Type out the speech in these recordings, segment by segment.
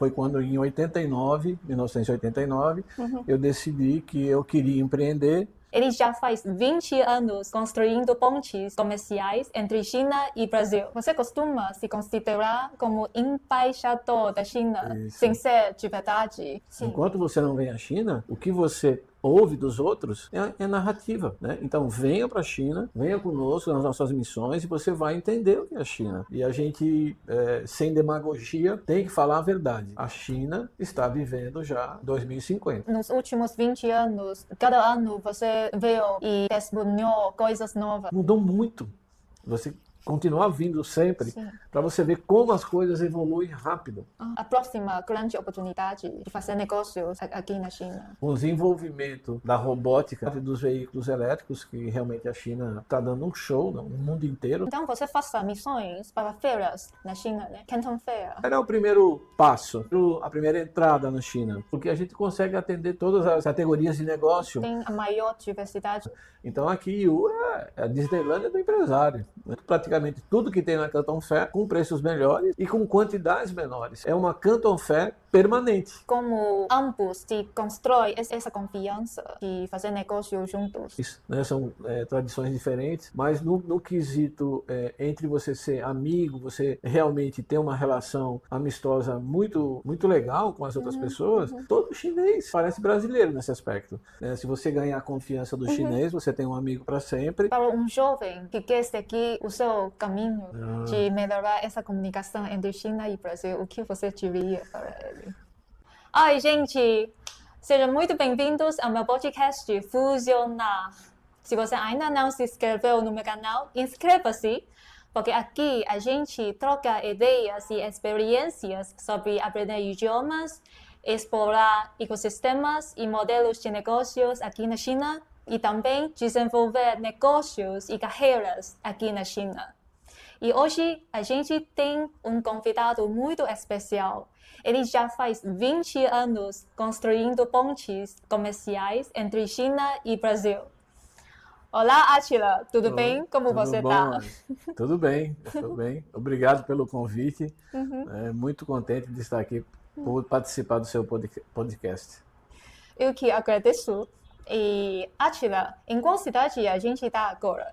foi quando em 1989, eu decidi que eu queria empreender. Ele já faz 20 anos construindo pontes comerciais entre China e Brasil. Você costuma se considerar como embaixador da China, sem ser de verdade? Sim. Enquanto você não vem à China, o que você ouve dos outros é narrativa, né? Então venha para a China, venha conosco nas nossas missões e você vai entender o que é a China. E a gente, sem demagogia, tem que falar a verdade. A China está vivendo já 2050. Nos últimos 20 anos, cada ano você veio e testemunhou coisas novas. Mudou muito. Você continuar vindo sempre para você ver como as coisas evoluem rápido. A próxima grande oportunidade de fazer negócios aqui na China. O desenvolvimento da robótica e dos veículos elétricos, que realmente a China está dando um show no mundo inteiro. Então você faça missões para feiras na China, né? Canton Fair. Era o primeiro passo, a primeira entrada na China, porque a gente consegue atender todas as categorias de negócio. Tem a maior diversidade. Então aqui Yiwu é a Disneylândia do empresário. Praticamente tudo que tem na Canton Fair com preços melhores e com quantidades menores. É uma Canton Fair permanente. Como ambos se constrói essa confiança de fazer negócio juntos? Isso, né? São tradições diferentes, mas no quesito entre você ser amigo, você realmente ter uma relação amistosa muito, muito legal com as outras pessoas, todo chinês parece brasileiro nesse aspecto. Se você ganhar a confiança do chinês, você tem um amigo para sempre. Para um jovem que quer seguir o seu caminho de melhorar essa comunicação entre China e Brasil, o que você diria para ele? Ai, gente, sejam muito bem-vindos ao meu podcast Fusionar. Se você ainda não se inscreveu no meu canal, inscreva-se, porque aqui a gente troca ideias e experiências sobre aprender idiomas, explorar ecossistemas e modelos de negócios aqui na China e também desenvolver negócios e carreiras aqui na China. E hoje a gente tem um convidado muito especial. Ele já faz 20 anos construindo pontes comerciais entre China e Brasil. Olá, Átila, tudo bem? Como você está? Tudo bem, estou bem. Obrigado pelo convite. Muito contente de estar aqui por participar do seu podcast. Eu que agradeço. E, Átila, em qual cidade a gente está agora?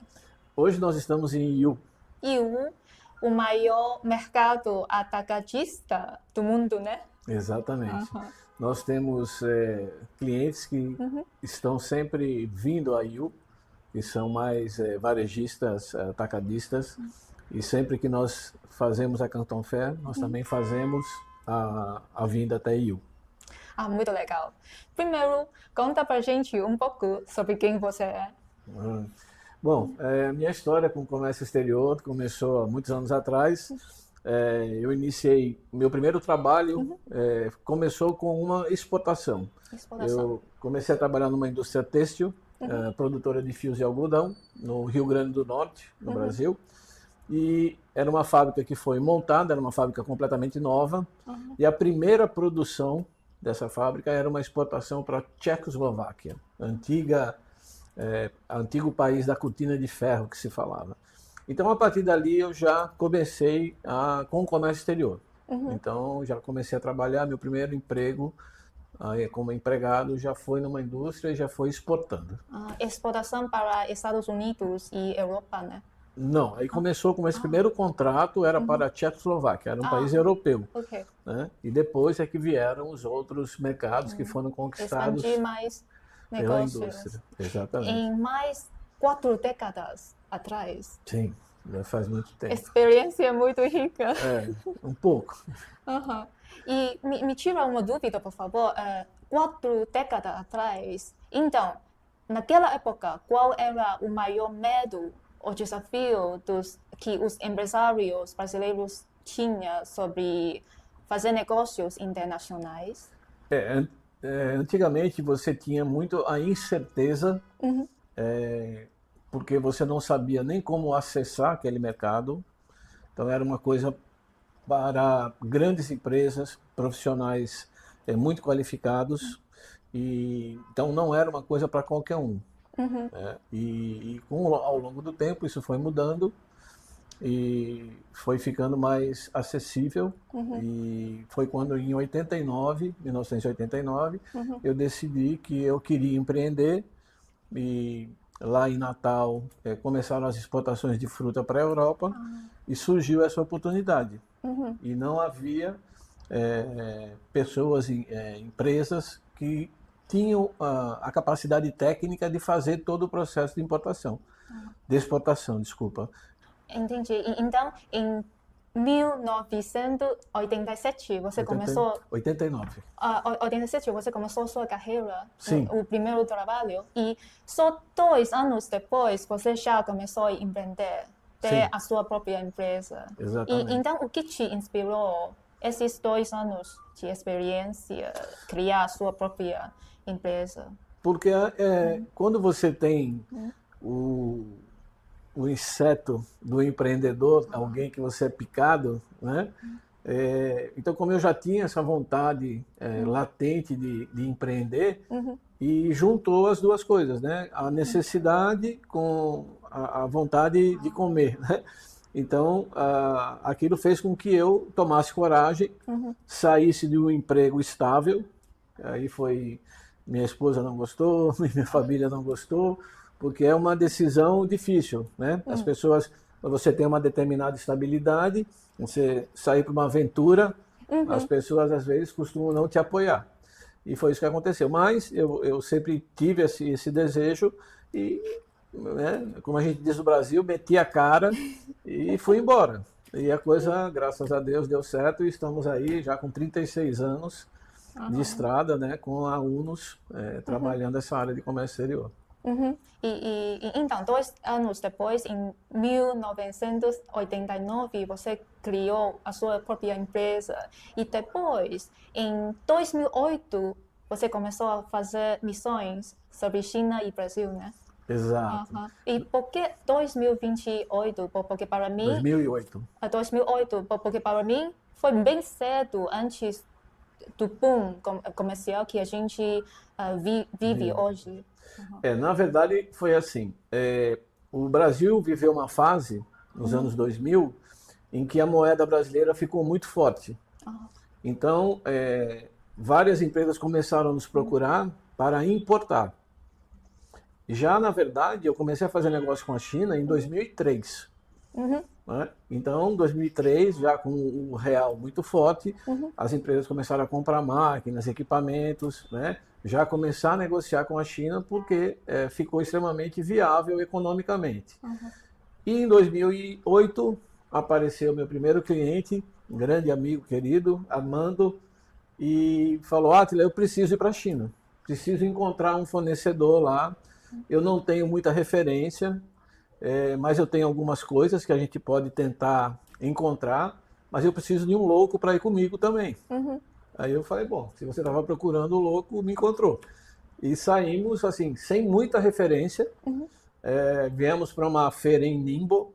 Hoje nós estamos em Yiwu. Yiwu, o maior mercado atacadista do mundo, né? Exatamente. Nós temos clientes que estão sempre vindo a Yiwu, que são mais varejistas, atacadistas, e sempre que nós fazemos a Canton Fair, nós também fazemos a vinda até Yiwu. Muito legal. Primeiro, conta pra gente um pouco sobre quem você é. Bom, minha história com o comércio exterior começou há muitos anos atrás. Eu iniciei, meu primeiro trabalho começou com uma exportação. Eu comecei a trabalhar numa indústria têxtil, produtora de fios de algodão, no Rio Grande do Norte, no Brasil. E era uma fábrica que foi montada, era uma fábrica completamente nova. E a primeira produção dessa fábrica era uma exportação para a Tchecoslováquia, antigo país da cortina de ferro que se falava. Então, a partir dali, eu já comecei com o comércio exterior. Então, já comecei a trabalhar, meu primeiro emprego como empregado já foi numa indústria e já foi exportando. Exportação para Estados Unidos e Europa, né? Não, aí começou com esse primeiro contrato, era para a Tchecoslováquia, era um país europeu. Né? E depois é que vieram os outros mercados que foram conquistados expandir mais pela negócios. indústria. Exatamente. Em mais 4 décadas atrás. Sim, já faz muito tempo. Experiência muito rica. Um pouco. E me tira uma dúvida, por favor. 4 décadas atrás, então, naquela época, qual era o maior medo o desafio que os empresários brasileiros tinham sobre fazer negócios internacionais? Antigamente você tinha muito a incerteza, porque você não sabia nem como acessar aquele mercado. Então era uma coisa para grandes empresas, profissionais muito qualificados, e então não era uma coisa para qualquer um. Ao longo do tempo isso foi mudando e foi ficando mais acessível. E foi quando, em 1989, eu decidi que eu queria empreender. E lá em Natal começaram as exportações de fruta para a Europa e surgiu essa oportunidade. E não havia pessoas, empresas que tinham a capacidade técnica de fazer todo o processo de importação, de exportação, desculpa. Entendi. Então, em 1987, você começou... 89. 87, você começou sua carreira, Sim. o primeiro trabalho, e só 2 anos depois você já começou a empreender, ter Sim. a sua própria empresa. Exatamente. E então, o que te inspirou esses 2 anos de experiência, criar a sua própria empresa? Porque quando você tem o inseto do empreendedor, alguém que você é picado, né? Então, como eu já tinha essa vontade latente de empreender, e juntou as duas coisas, né? A necessidade com a vontade de comer, né? Então, aquilo fez com que eu tomasse coragem, saísse de um emprego estável. Aí minha esposa não gostou, minha família não gostou, porque é uma decisão difícil, né? As pessoas, você tem uma determinada estabilidade, você sair para uma aventura, as pessoas às vezes costumam não te apoiar. E foi isso que aconteceu. Mas eu sempre tive esse desejo e, né, como a gente diz no Brasil, meti a cara e fui embora. E a coisa, graças a Deus, deu certo e estamos aí já com 36 anos de estrada, né, com a Unos, trabalhando essa área de comércio exterior. Então, 2 anos depois, em 1989, você criou a sua própria empresa. E depois, em 2008, você começou a fazer missões sobre China e Brasil, né? Exato. E por que 2028? Porque para mim... 2008. 2008, porque para mim foi bem cedo antes do boom comercial que a gente vive hoje. Na verdade, foi assim. O Brasil viveu uma fase, nos anos 2000, em que a moeda brasileira ficou muito forte. Então, várias empresas começaram a nos procurar para importar. Já, na verdade, eu comecei a fazer negócio com a China em 2003. Né? Então, em 2003, já com o real muito forte, as empresas começaram a comprar máquinas, equipamentos, né? Já começar a negociar com a China porque ficou extremamente viável economicamente. E em 2008 apareceu meu primeiro cliente, um grande amigo querido, Armando, e falou: Átila, eu preciso ir para a China, preciso encontrar um fornecedor lá, eu não tenho muita referência, mas eu tenho algumas coisas que a gente pode tentar encontrar, mas eu preciso de um louco para ir comigo também. Aí eu falei, bom, se você estava procurando o louco, me encontrou. E saímos, assim, sem muita referência. Viemos para uma feira em Ningbo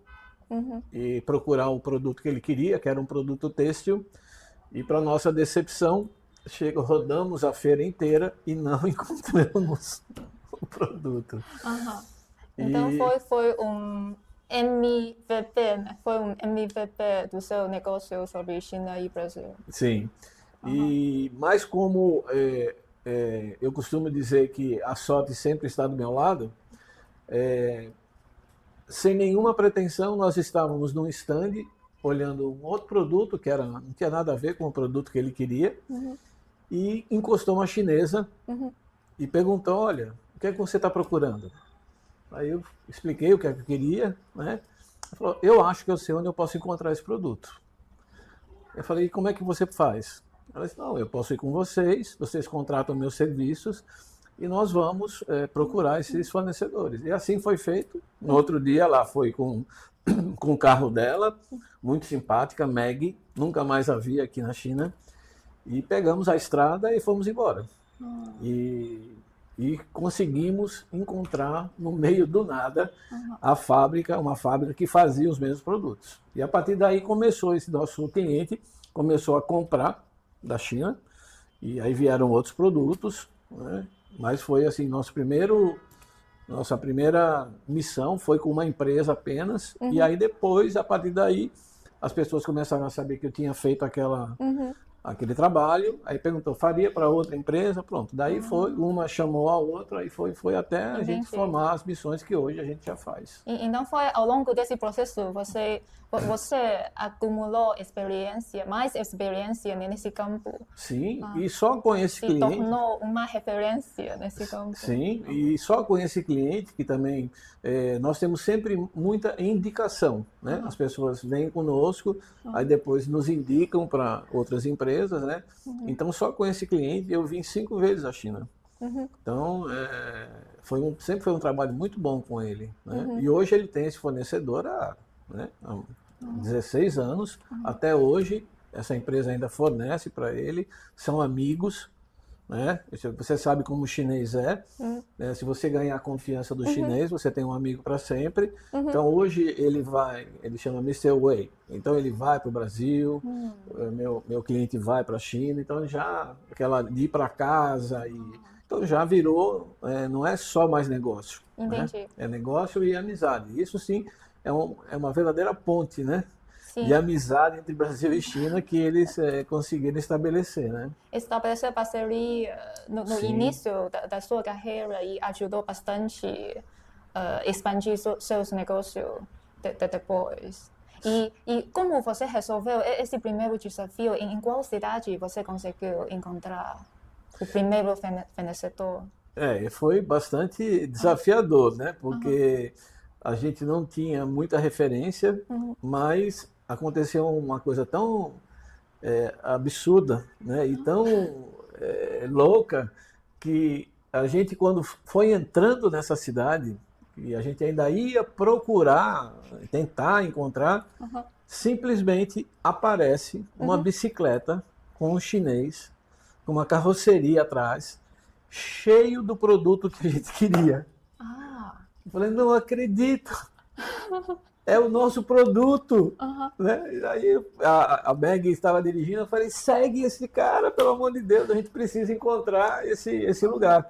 e procurar o produto que ele queria, que era um produto têxtil. E para nossa decepção, rodamos a feira inteira e não encontramos o produto. Então foi um MVP, né? Foi um MVP do seu negócio sobre China e Brasil. Sim. Mas como eu costumo dizer que a sorte sempre está do meu lado, sem nenhuma pretensão, nós estávamos num stand olhando um outro produto que não tinha nada a ver com o produto que ele queria, e encostou uma chinesa e perguntou: olha, o que é que você está procurando? Aí eu expliquei o que é que eu queria, né? Ela falou: eu acho que eu sei onde eu posso encontrar esse produto. Eu falei: como é que você faz? Ela disse: não, eu posso ir com vocês contratam meus serviços e nós vamos procurar esses fornecedores. E assim foi feito. No outro dia ela foi com o carro dela, muito simpática, Maggie, nunca mais a vi aqui na China, e pegamos a estrada e fomos embora. E conseguimos encontrar no meio do nada uma fábrica que fazia os mesmos produtos. E a partir daí começou esse nosso cliente, começou a comprar da China, e aí vieram outros produtos, né? Mas foi assim, nosso primeiro Nossa primeira missão foi com uma empresa apenas, e aí depois, a partir daí, as pessoas começaram a saber que eu tinha feito aquele trabalho, aí perguntou, faria para outra empresa? Pronto, daí foi, uma chamou a outra, aí foi até a gente formar as missões que hoje a gente já faz. Então foi ao longo desse processo, você acumulou experiência, mais experiência nesse campo. Sim, e só com esse Se cliente... tornou uma referência nesse campo. Sim, e só com esse cliente que também nós temos sempre muita indicação, né? As pessoas vêm conosco, aí depois nos indicam para outras empresas, né? Então só com esse cliente eu vim 5 vezes à China. Então sempre foi um trabalho muito bom com ele, né? E hoje ele tem esse fornecedor há 16 anos, até hoje essa empresa ainda fornece para ele, são amigos, né? Você sabe como o chinês é, né? Se você ganhar a confiança do chinês, você tem um amigo para sempre. Então hoje ele chama Mr. Wei, então ele vai para o Brasil, meu cliente vai para a China, então já aquela de ir para casa, então já virou, não é só mais negócio, Entendi. né? É negócio e amizade, isso sim é uma verdadeira ponte, né? Sim. De amizade entre Brasil e China que eles conseguiram estabelecer, né? Estabelecer parceria no início da sua carreira e ajudou bastante expandir seus negócios depois. E como você resolveu esse primeiro desafio? Em qual cidade você conseguiu encontrar o primeiro fornecedor? Foi bastante desafiador, né? Porque a gente não tinha muita referência, mas aconteceu uma coisa tão absurda, né? E tão louca que a gente, quando foi entrando nessa cidade, e a gente ainda ia procurar, tentar encontrar, simplesmente aparece uma bicicleta com um chinês, com uma carroceria atrás, cheio do produto que a gente queria. Eu falei, não acredito, é o nosso produto. Né? E aí a Meg estava dirigindo, eu falei, segue esse cara, pelo amor de Deus, a gente precisa encontrar esse lugar.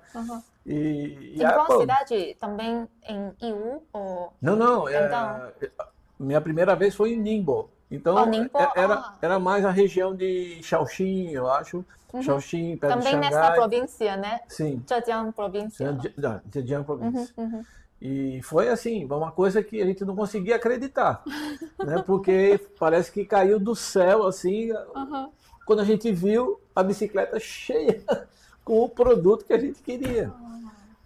Em qual cidade? Também em Yiwu? Ou... Não, então... minha primeira vez foi em Ningbo. Então Ningbo? Era mais a região de Shaoxing, eu acho. Shaoxing, perto de Xangai. Também nessa província, né? Sim. Zhejiang província. Zhejiang província. E foi assim, uma coisa que a gente não conseguia acreditar, né? Porque parece que caiu do céu, assim, quando a gente viu a bicicleta cheia com o produto que a gente queria.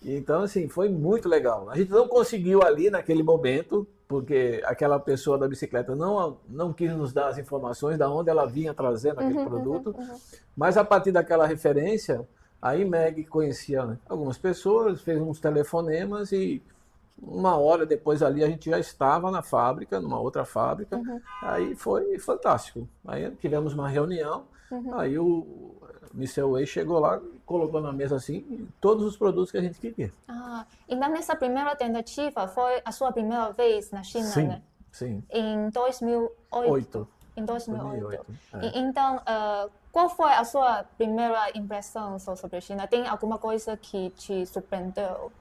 Então, assim, foi muito legal. A gente não conseguiu ali naquele momento, porque aquela pessoa da bicicleta não quis nos dar as informações de onde ela vinha trazendo aquele produto, mas a partir daquela referência, aí Meg conhecia algumas pessoas, fez uns telefonemas e uma hora depois ali a gente já estava na fábrica, numa outra fábrica, aí foi fantástico. Aí tivemos uma reunião, aí o Mr. Wei chegou lá e colocou na mesa assim todos os produtos que a gente queria. Então nessa primeira tentativa foi a sua primeira vez na China, sim, né? Sim. Em 2008. Em 2008. Então, qual foi a sua primeira impressão sobre a China? Tem alguma coisa que te surpreendeu?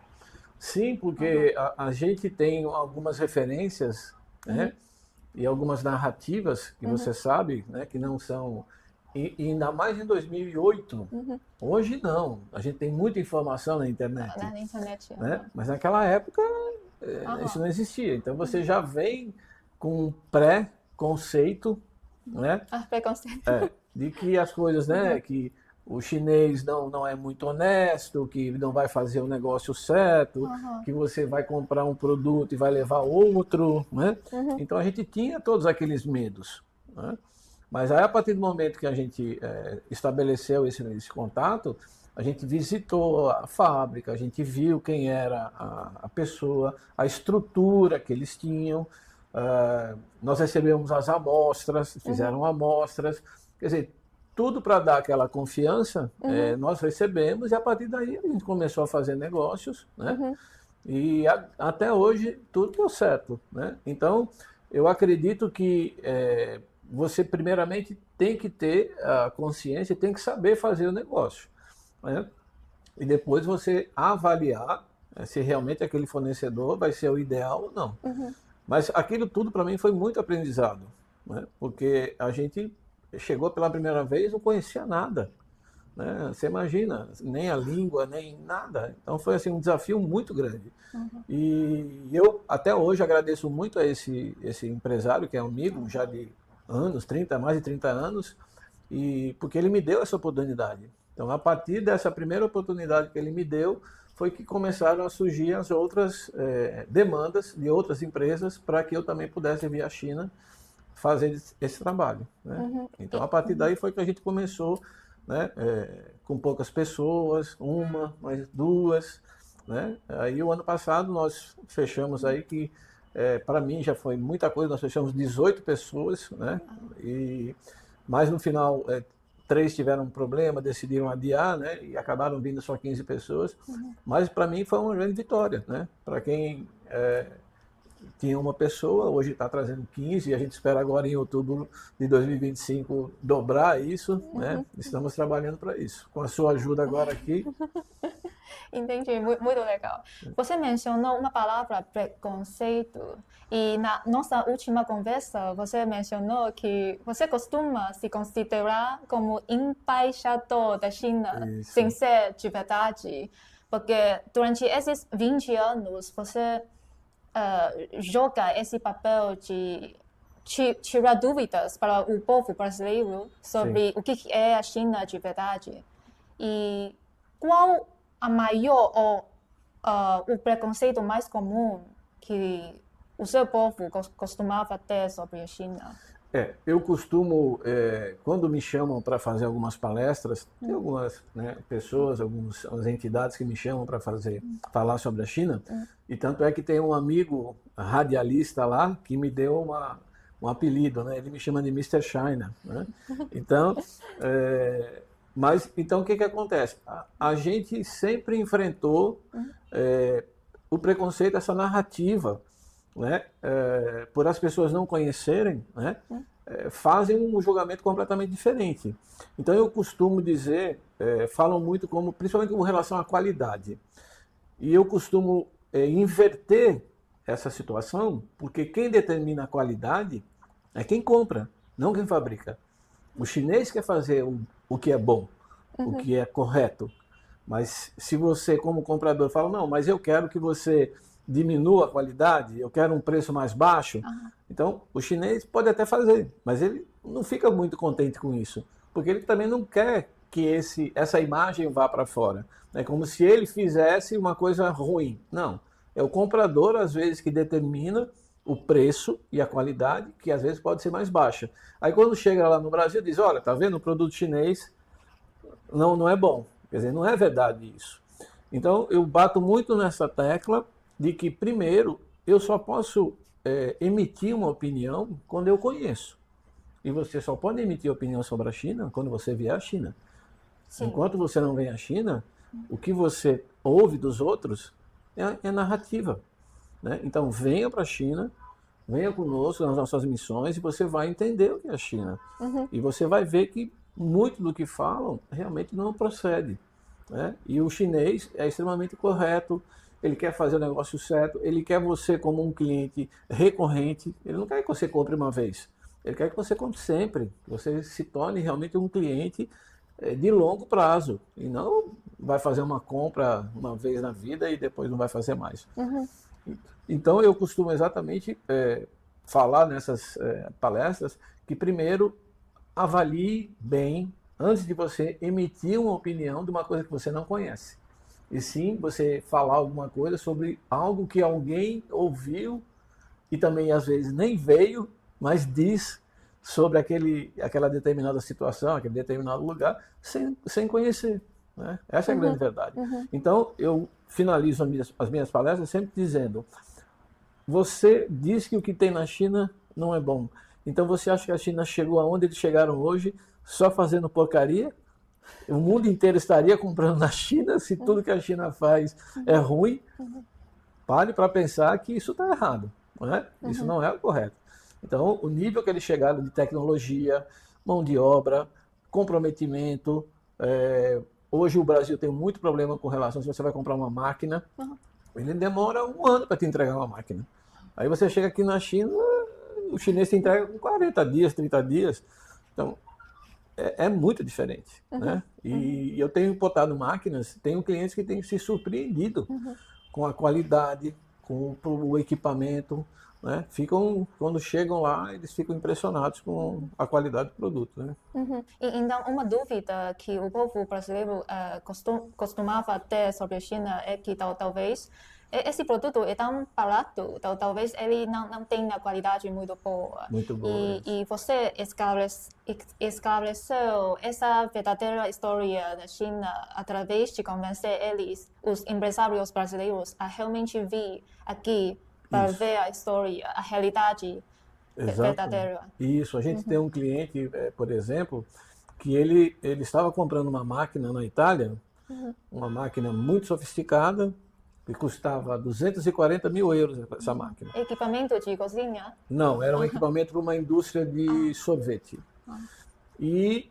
Sim, porque a gente tem algumas referências, né? E algumas narrativas que você sabe, né? Que não são... E ainda mais em 2008. Hoje não. A gente tem muita informação na internet. Na internet. Né? Mas naquela época isso não existia. Então você já vem com um pré-conceito, né? Preconceito. De que as coisas, né? Que o chinês não é muito honesto, que não vai fazer o negócio certo, que você vai comprar um produto e vai levar outro, né? Então a gente tinha todos aqueles medos, né? Mas aí a partir do momento que a gente estabeleceu esse contato, a gente visitou a fábrica, a gente viu quem era a pessoa, a estrutura que eles tinham, nós recebemos as amostras, fizeram amostras, quer dizer, tudo para dar aquela confiança, nós recebemos e a partir daí a gente começou a fazer negócios, né? E até hoje tudo deu certo, né? Então, eu acredito que você primeiramente tem que ter a consciência, tem que saber fazer o negócio, né? E depois você avaliar se realmente aquele fornecedor vai ser o ideal ou não. Mas aquilo tudo para mim foi muito aprendizado, né? Porque a gente chegou pela primeira vez, não conhecia nada, né? Você imagina, nem a língua, nem nada. Então foi assim, um desafio muito grande. E eu até hoje agradeço muito a esse empresário, que é um amigo já de anos, mais de 30 anos, porque ele me deu essa oportunidade. Então, a partir dessa primeira oportunidade que ele me deu, foi que começaram a surgir as outras demandas de outras empresas para que eu também pudesse vir à China fazer esse trabalho, né? Então, a partir daí foi que a gente começou, né, com poucas pessoas, mais duas, né? Aí, o ano passado, nós fechamos aí que, para mim, já foi muita coisa, nós fechamos 18 pessoas, né? Mas no final, 3 tiveram um problema, decidiram adiar, né? E acabaram vindo só 15 pessoas. Mas para mim foi uma grande vitória, né? Para quem tinha uma pessoa, hoje está trazendo 15, e a gente espera agora em outubro de 2025 dobrar isso, né? Estamos trabalhando para isso. Com a sua ajuda agora aqui. Entendi, muito legal. Você mencionou uma palavra, preconceito, e na nossa última conversa você mencionou que você costuma se considerar como embaixador da China, Isso. sem ser de verdade, porque durante esses 20 anos você joga esse papel de tirar dúvidas para o povo brasileiro sobre o que é a China de verdade. E qual a maior ou o preconceito mais comum que o seu povo costumava ter sobre a China? Eu costumo, quando me chamam para fazer algumas palestras, tem algumas, né, pessoas, algumas entidades que me chamam para falar sobre a China, e tanto é que tem um amigo radialista lá que me deu um apelido, né? Ele me chama de Mr. China, né? Então, então o que acontece? A gente sempre enfrentou o preconceito, essa narrativa, né? Por as pessoas não conhecerem, né? Fazem um julgamento completamente diferente. Então eu costumo dizer, falam muito principalmente com relação à qualidade. E eu costumo inverter essa situação, porque quem determina a qualidade é quem compra, não quem fabrica. O chinês quer fazer o que é bom, o que é correto. Mas se você, como comprador, fala, não, mas eu quero que você diminua a qualidade, eu quero um preço mais baixo, então o chinês pode até fazer, mas ele não fica muito contente com isso, porque ele também não quer que essa imagem vá para fora. É como se ele fizesse uma coisa ruim. Não, é o comprador, às vezes, que determina o preço e a qualidade, que às vezes pode ser mais baixa. Aí quando chega lá no Brasil, diz, olha, tá vendo, o produto chinês não é bom. Quer dizer, não é verdade isso. Então, eu bato muito nessa tecla de que, primeiro, eu só posso emitir uma opinião quando eu conheço. E você só pode emitir opinião sobre a China quando você vier à China. Sim. Enquanto você não vem à China, o que você ouve dos outros é narrativa, né? Então, venha para a China, venha conosco nas nossas missões e você vai entender o que é a China. E você vai ver que muito do que falam realmente não procede, né? E o chinês é extremamente correto, ele quer fazer o negócio certo, ele quer você como um cliente recorrente, ele não quer que você compre uma vez, ele quer que você compre sempre, que você se torne realmente um cliente de longo prazo, e não vai fazer uma compra uma vez na vida e depois não vai fazer mais. Então eu costumo exatamente falar nessas palestras que primeiro avalie bem antes de você emitir uma opinião de uma coisa que você não conhece. E sim, você falar alguma coisa sobre algo que alguém ouviu e também às vezes nem veio, mas diz sobre aquela determinada situação, aquele determinado lugar, sem conhecer, né? Essa é a grande verdade. Então, eu finalizo as minhas palestras sempre dizendo, você diz que o que tem na China não é bom. Então você acha que a China chegou aonde eles chegaram hoje só fazendo porcaria? O mundo inteiro estaria comprando na China se tudo que a China faz é ruim? Pare para pensar que isso está errado, não é? Isso não é o correto. Então, o nível que eles chegaram de tecnologia, mão de obra, comprometimento. Hoje o Brasil tem muito problema com relação se você vai comprar uma máquina. ele demora um ano para te entregar uma máquina. Aí você chega aqui na China, o chinês te entrega com 40 dias, 30 dias. Então, é muito diferente, né? E eu tenho importado máquinas, tenho clientes que têm se surpreendido com a qualidade, com o equipamento, né? Quando chegam lá, eles ficam impressionados com a qualidade do produto, né? Então, uma dúvida que o povo brasileiro costumava ter sobre a China é que talvez esse produto é tão barato, talvez ele não tenha qualidade muito boa. Muito boa. E você esclareceu essa verdadeira história da China através de convencer eles, os empresários brasileiros, a realmente vir aqui para ver a história, a realidade verdadeira. Isso, a gente tem um cliente, por exemplo, que ele estava comprando uma máquina na Itália, uma máquina muito sofisticada, que custava 240 mil euros essa máquina. Equipamento de cozinha? Não, era um equipamento para uma indústria de sorvete. E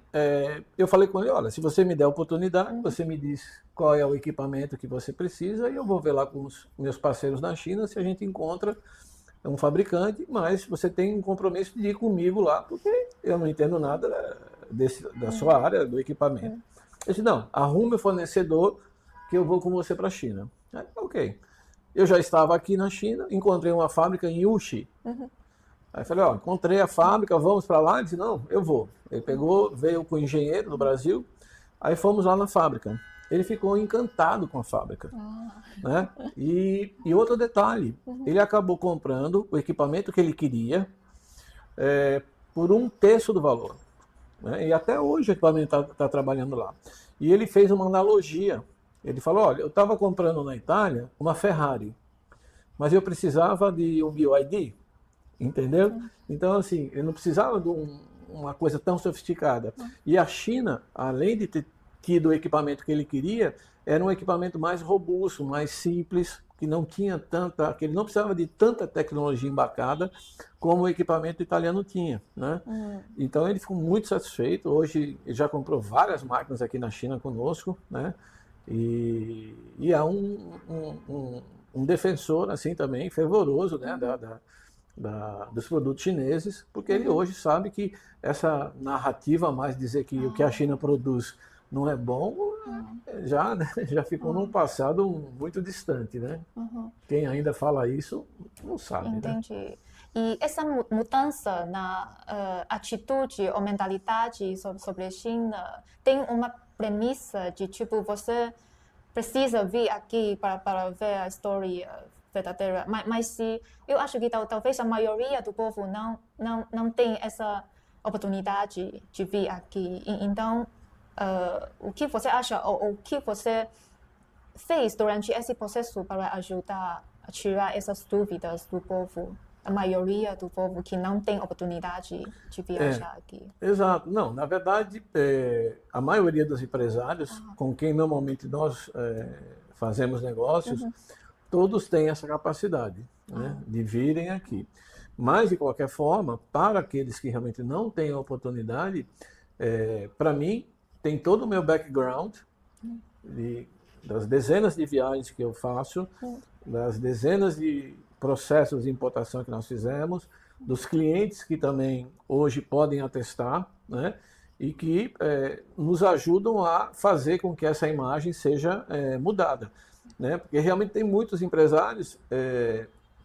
eu falei com ele, olha, se você me der a oportunidade, você me diz qual é o equipamento que você precisa e eu vou ver lá com os meus parceiros na China se a gente encontra um fabricante, mas você tem um compromisso de ir comigo lá, porque eu não entendo nada da sua área, do equipamento. Eu disse, não, arrume o fornecedor que eu vou com você para a China. Ok. Eu já estava aqui na China, encontrei uma fábrica em Wuxi. Aí falei, ó, encontrei a fábrica, vamos para lá? Ele disse, não, eu vou. Ele veio com o engenheiro do Brasil, aí fomos lá na fábrica. Ele ficou encantado com a fábrica. Né? E outro detalhe, ele acabou comprando o equipamento que ele queria por 1/3 do valor. Né? E até hoje o equipamento está trabalhando lá. E ele fez uma analogia. Ele falou, olha, eu estava comprando na Itália uma Ferrari, mas eu precisava de um BYD, entendeu? Então, assim, ele não precisava de uma coisa tão sofisticada. E a China, além de ter tido o equipamento que ele queria, era um equipamento mais robusto, mais simples, que não tinha que ele não precisava de tanta tecnologia embarcada como o equipamento italiano tinha, né? Então ele ficou muito satisfeito. Hoje ele já comprou várias máquinas aqui na China conosco, né? E é um defensor assim também fervoroso, né, dos produtos chineses, porque ele hoje sabe que essa narrativa mais dizer que o que a China produz não é bom, já ficou num passado muito distante, né? Quem ainda fala isso não sabe. Entendi. Né? E essa mudança na atitude ou mentalidade sobre a China tem uma premissa de tipo, você precisa vir aqui para ver a história verdadeira, mas eu acho que talvez a maioria do povo não tem essa oportunidade de vir aqui. Então, o que você acha ou o que você fez durante esse processo para ajudar a tirar essas dúvidas do povo? A maioria do povo que não tem oportunidade de viajar aqui. Exato. Não, na verdade, a maioria dos empresários com quem normalmente nós fazemos negócios, todos têm essa capacidade, né, de virem aqui. Mas, de qualquer forma, para aqueles que realmente não têm a oportunidade, para mim, tem todo o meu background das dezenas de viagens que eu faço, das dezenas de processos de importação que nós fizemos, dos clientes que também hoje podem atestar, né, e que nos ajudam a fazer com que essa imagem seja mudada. Né, porque realmente tem muitos empresários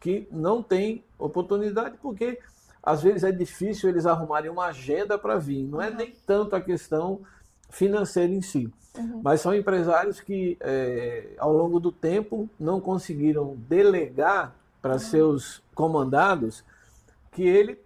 que não têm oportunidade, porque às vezes é difícil eles arrumarem uma agenda para vir. Não é nem tanto a questão financeira em si, mas são empresários que ao longo do tempo não conseguiram delegar para seus comandados que ele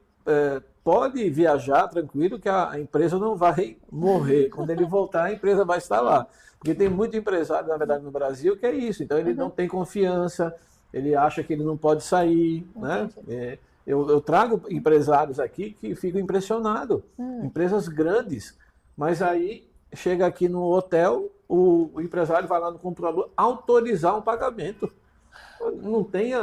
pode viajar tranquilo, que a empresa não vai morrer. Quando ele voltar, a empresa vai estar lá. Porque tem muito empresário, na verdade, no Brasil, que é isso. Então, ele não tem confiança, ele acha que ele não pode sair. Né? Eu trago empresários aqui que ficam impressionados, empresas grandes, mas aí chega aqui no hotel, o empresário vai lá no computador autorizar um pagamento. Não tem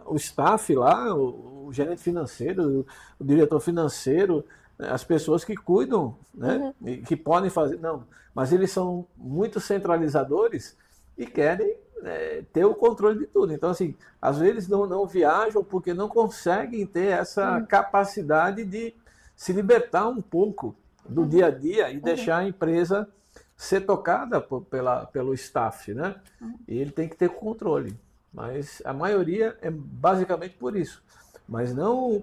o staff lá, o gerente financeiro, o diretor financeiro, as pessoas que cuidam, né, e que podem fazer. Não, mas eles são muito centralizadores e querem ter o controle de tudo. Então, assim, às vezes não viajam porque não conseguem ter essa capacidade de se libertar um pouco do dia a dia e deixar a empresa ser tocada pelo staff, né? E ele tem que ter controle. Mas a maioria é basicamente por isso. Mas não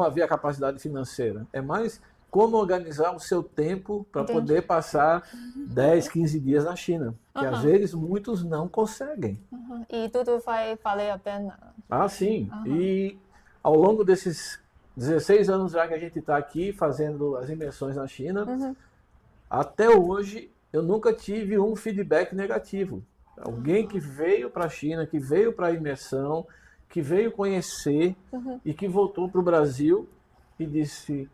havia capacidade financeira. É mais como organizar o seu tempo para poder passar 10, 15 dias na China. Que às vezes muitos não conseguem. E tudo vai valer a pena. Ah, sim. E ao longo desses 16 anos já que a gente está aqui fazendo as imersões na China, até hoje eu nunca tive um feedback negativo. Alguém que veio para a China, que veio para a imersão, que veio conhecer e que voltou para o Brasil e disse: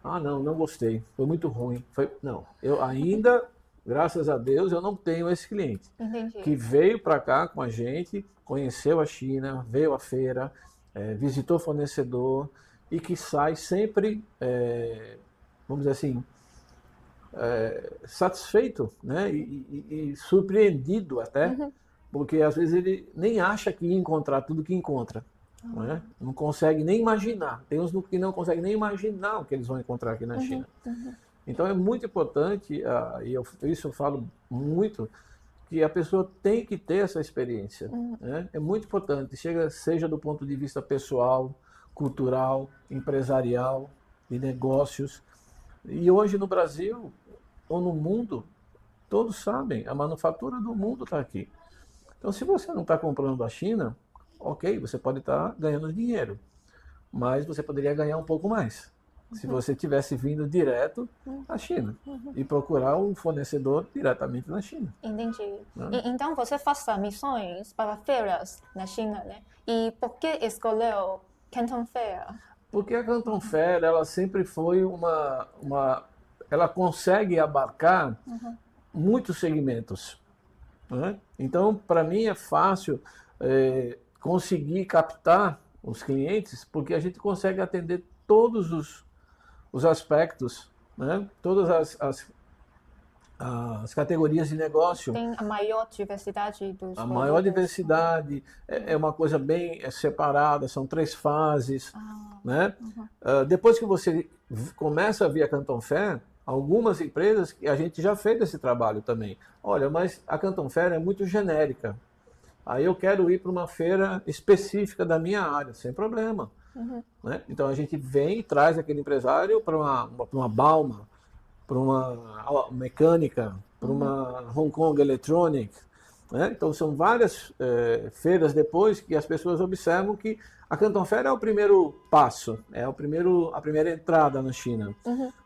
ah, não gostei, foi muito ruim. Não, eu ainda, graças a Deus, eu não tenho esse cliente. Entendi. Que veio para cá com a gente, conheceu a China, veio à feira, visitou fornecedor e que sai sempre, vamos dizer assim, satisfeito, né? E surpreendido até, porque às vezes ele nem acha que ia encontrar tudo que encontra. Não consegue nem imaginar. Tem uns que não conseguem nem imaginar o que eles vão encontrar aqui na China. Então é muito importante, isso eu falo muito, que a pessoa tem que ter essa experiência. Né? É muito importante, seja do ponto de vista pessoal, cultural, empresarial, de negócios. E hoje no Brasil, ou no mundo, todos sabem, a manufatura do mundo está aqui. Então se você não está comprando da China, ok, você pode estar ganhando dinheiro, mas você poderia ganhar um pouco mais se você tivesse vindo direto à China e procurar um fornecedor diretamente na China. Entendi. Então você faz missões para feiras na China, né? E por que escolheu Canton Fair? Porque a Canton Fair, ela sempre foi ela consegue abarcar muitos segmentos. Né? Então, para mim é fácil conseguir captar os clientes, porque a gente consegue atender todos os aspectos, né? Todas as categorias de negócio. Tem a maior diversidade dos A maior diversidade, é uma coisa bem separada, são 3 fases. Né? Depois que você começa a vir a Canton Fair, algumas empresas, a gente já fez esse trabalho também. Olha, mas a Canton Fair é muito genérica. Aí eu quero ir para uma feira específica da minha área, sem problema. Né? Então a gente vem e traz aquele empresário para uma Bauma, para uma mecânica, para uma Hong Kong Electronic. Né? Então são várias feiras depois que as pessoas observam que a Canton Fair é o primeiro passo, a primeira entrada na China.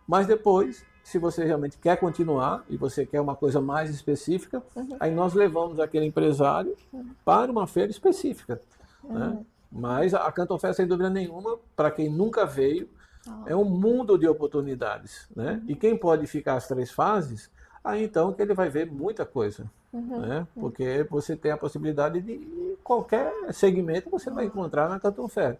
Mas depois, se você realmente quer continuar e você quer uma coisa mais específica, aí nós levamos aquele empresário para uma feira específica. Né? Mas a Canton Fair, sem dúvida nenhuma, para quem nunca veio, é um mundo de oportunidades. Né? E quem pode ficar as 3 fases, aí então que ele vai ver muita coisa. Né? Porque você tem a possibilidade de qualquer segmento você vai encontrar na Canton Fair.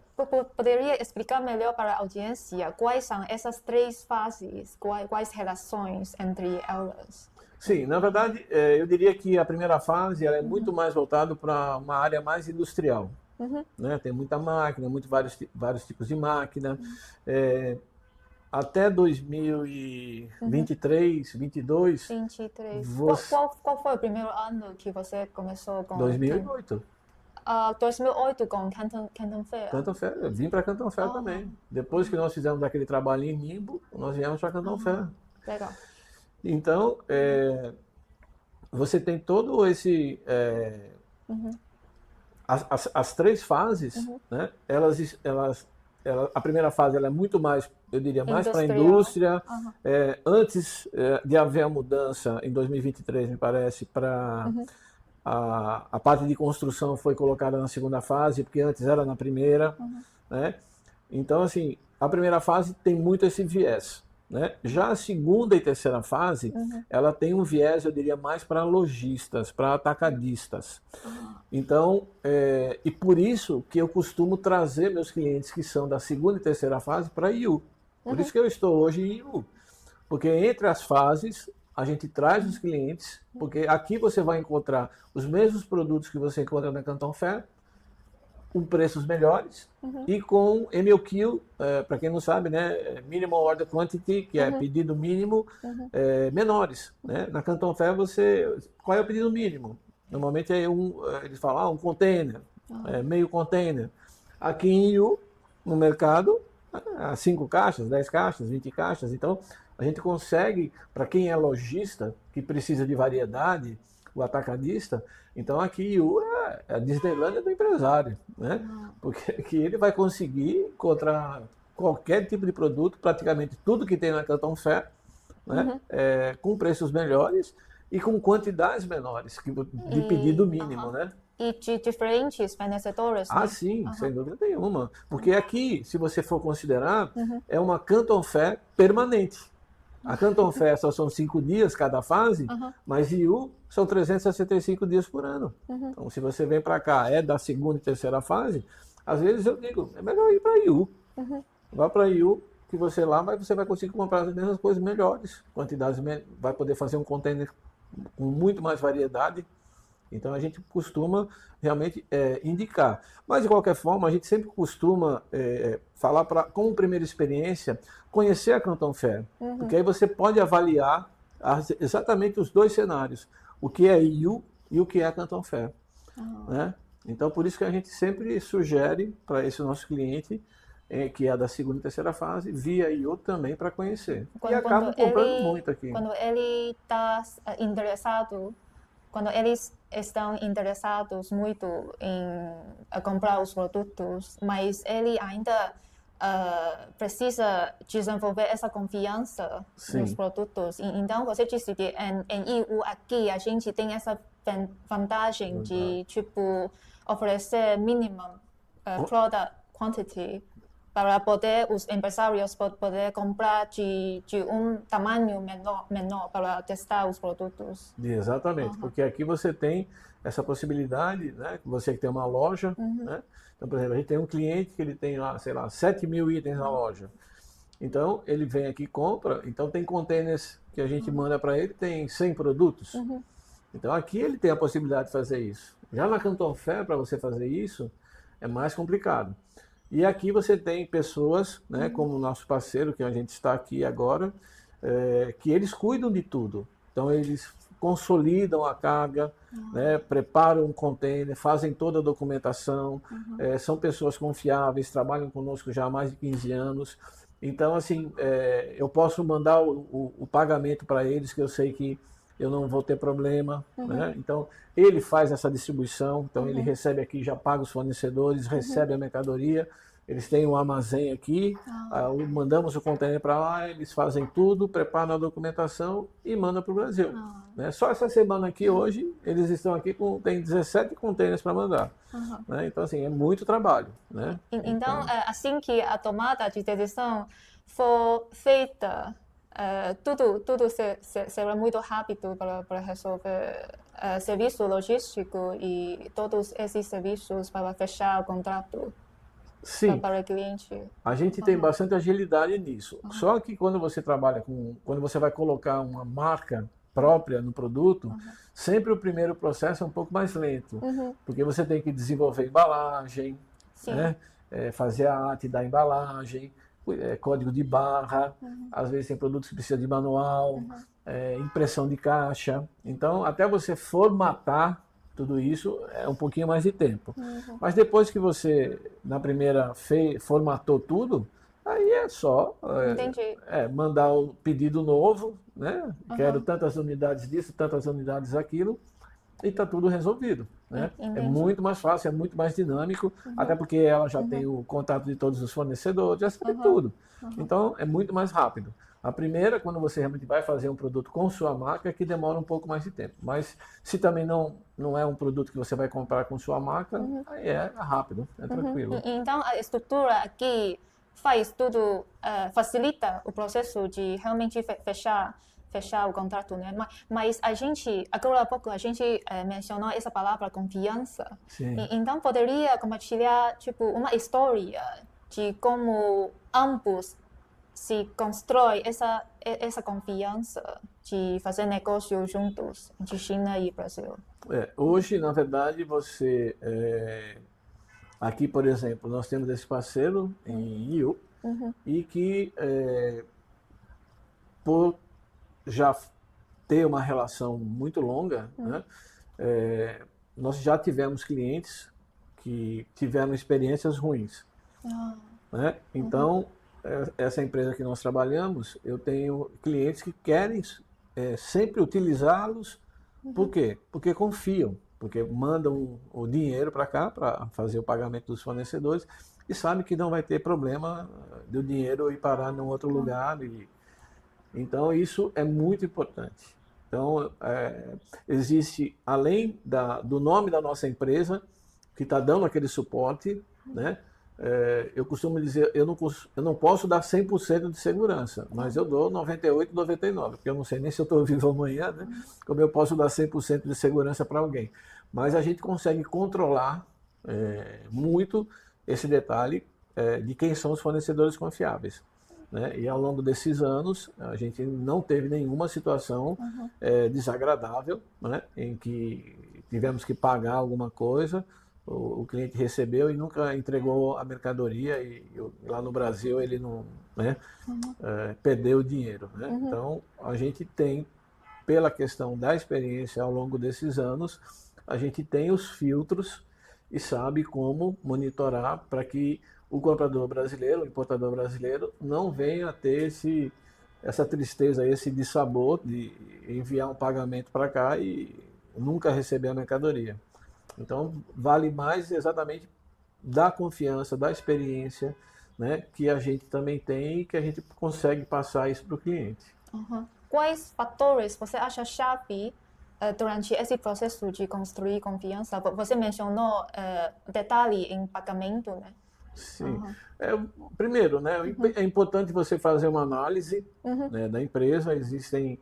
Poderia explicar melhor para a audiência quais são essas 3 fases, quais relações entre elas? Sim, na verdade, eu diria que a primeira fase ela é muito mais voltada para uma área mais industrial. Né? Tem muita máquina, vários tipos de máquina. Até 2023, 2022. 23. Qual foi o primeiro ano que você começou com? 2008. 2008 com Canton Fair. Canton Fair, eu vim para Canton Fair também. Depois que nós fizemos aquele trabalhinho em Ningbo, nós viemos para Canton Fair. Legal. Então, você tem todo esse... As 3 fases, né? A primeira fase ela é muito mais, eu diria, mais para a indústria. Antes de haver a mudança, em 2023, me parece, para a parte de construção foi colocada na segunda fase, porque antes era na primeira. Né? Então, assim, a primeira fase tem muito esse viés. Né? Já a segunda e terceira fase, ela tem um viés, eu diria, mais para lojistas, para atacadistas. Então, e por isso que eu costumo trazer meus clientes que são da segunda e terceira fase para IU. Por isso que eu estou hoje em IU. Porque entre as fases, a gente traz os clientes, porque aqui você vai encontrar os mesmos produtos que você encontra na Canton Fair, com preços melhores e com MOQ, para quem não sabe, né, Minimal Order Quantity, que é pedido mínimo, menores. Né? Na Canton Fair, qual é o pedido mínimo? Normalmente eles falam um container, meio container. Aqui em Yiwu, no mercado, 5 caixas, 10 caixas, 20 caixas. Então, a gente consegue, para quem é lojista, que precisa de variedade, o atacadista, então aqui Yiwu é a Disneylândia do empresário, né? Porque aqui ele vai conseguir encontrar qualquer tipo de produto, praticamente tudo que tem na Canton Fair, né? Com preços melhores e com quantidades menores, de pedido mínimo, né? E de diferentes fornecedores, né? Ah, sim, sem dúvida nenhuma. Porque aqui, se você for considerar, é uma Canton Fair permanente. A Canton Fair só são 5 dias cada fase, mas Yiwu são 365 dias por ano. Então, se você vem para cá, é da segunda e terceira fase, às vezes eu digo, é melhor ir para Yiwu. Vá para Yiwu, que você lá você vai conseguir comprar as mesmas coisas melhores, quantidades, vai poder fazer um container com muito mais variedade. Então a gente costuma realmente indicar. Mas de qualquer forma, a gente sempre costuma falar como primeira experiência, conhecer a Canton Fair. Porque aí você pode avaliar exatamente os dois cenários, o que é Yiwu e o que é a Canton Fair. Né? Então por isso que a gente sempre sugere para esse nosso cliente, que é da segunda e terceira fase, via Yiwu também para conhecer. E acaba comprando muito aqui. Quando ele está interessado, quando eles estão interessados muito em comprar os produtos, mas ele ainda precisa desenvolver essa confiança nos produtos. Então, você disse que em Yiwu aqui a gente tem essa vantagem de tipo oferecer minimum product quantity para poder os empresários poder comprar de tamanho menor para testar os produtos. Exatamente, porque aqui você tem essa possibilidade, né? Você que tem uma loja, né? Então, por exemplo, a gente tem um cliente que ele tem lá, sei lá, 7.000 itens na loja. Então, ele vem aqui e compra, então tem containers que a gente manda para ele, tem 100 produtos. Então, aqui ele tem a possibilidade de fazer isso. Já na Canton Fair, para você fazer isso, é mais complicado. E aqui você tem pessoas, né, como o nosso parceiro, que a gente está aqui agora, que eles cuidam de tudo. Então, eles consolidam a carga, né, preparam um container, fazem toda a documentação, são pessoas confiáveis, trabalham conosco já há mais de 15 anos. Então, assim, eu posso mandar o pagamento para eles, que eu sei que eu não vou ter problema. Né? Então, ele faz essa distribuição, então ele recebe aqui, já paga os fornecedores, recebe a mercadoria, eles têm um armazém aqui, mandamos o container para lá, eles fazem tudo, preparam a documentação e mandam para o Brasil. Né? Só essa semana aqui, hoje, eles estão aqui tem 17 containers para mandar. Né? Então, assim, é muito trabalho. Né? Então, assim que a tomada de decisão for feita, tudo será muito rápido para resolver serviço logístico e todos esses serviços para fechar o contrato. Sim, para o cliente. A gente tem bastante agilidade nisso. Só que quando você trabalha quando você vai colocar uma marca própria no produto, sempre o primeiro processo é um pouco mais lento, porque você tem que desenvolver embalagem, né? Fazer a arte da embalagem, código de barra, às vezes tem produtos que precisam de manual, impressão de caixa. Então, até você formatar tudo isso é um pouquinho mais de tempo. Mas depois que você, na primeira, formatou tudo, aí é só mandar o pedido novo, né? Quero tantas unidades disso, tantas unidades daquilo, e está tudo resolvido. Né? É muito mais fácil, é muito mais dinâmico, até porque ela já tem o contato de todos os fornecedores, já sabe tudo. Então, é muito mais rápido. A primeira, quando você realmente vai fazer um produto com sua marca, é que demora um pouco mais de tempo. Mas se também não é um produto que você vai comprar com sua marca, aí é rápido, é tranquilo. Então, a estrutura aqui faz tudo, facilita o processo de realmente fechar o contrato, né? Mas agora há pouco, a gente mencionou essa palavra confiança. Então, poderia compartilhar, tipo, uma história de como ambos se constrói essa essa confiança de fazer negócio juntos entre China e Brasil? Hoje, na verdade, aqui, por exemplo, nós temos esse parceiro em Iu, e que por já ter uma relação muito longa, né, nós já tivemos clientes que tiveram experiências ruins. Né? Então, essa empresa que nós trabalhamos, eu tenho clientes que querem sempre utilizá-los. Por quê? Porque confiam, porque mandam o dinheiro para cá para fazer o pagamento dos fornecedores e sabem que não vai ter problema do dinheiro ir parar em outro lugar. Então, isso é muito importante. Então, existe, além do nome da nossa empresa, que está dando aquele suporte, né? Eu costumo dizer, eu não posso dar 100% de segurança, mas eu dou 98, 99, porque eu não sei nem se eu estou vivo amanhã, né? Como eu posso dar 100% de segurança para alguém. Mas a gente consegue controlar muito esse detalhe de quem são os fornecedores confiáveis. Né? E ao longo desses anos, a gente não teve nenhuma situação desagradável, né? Em que tivemos que pagar alguma coisa, o cliente recebeu e nunca entregou a mercadoria e lá no Brasil ele não, né, perdeu o dinheiro. Né? Então, a gente tem, pela questão da experiência ao longo desses anos, a gente tem os filtros e sabe como monitorar para que o comprador brasileiro, o importador brasileiro, não venha a ter essa tristeza, esse dissabor de enviar um pagamento para cá e nunca receber a mercadoria. Então, vale mais exatamente da confiança, da experiência, né, que a gente também tem e que a gente consegue passar isso para o cliente. Quais fatores você acha chave durante esse processo de construir confiança? Você mencionou detalhe em pagamento, né? Sim. Primeiro, né, é importante você fazer uma análise né, da empresa. Existem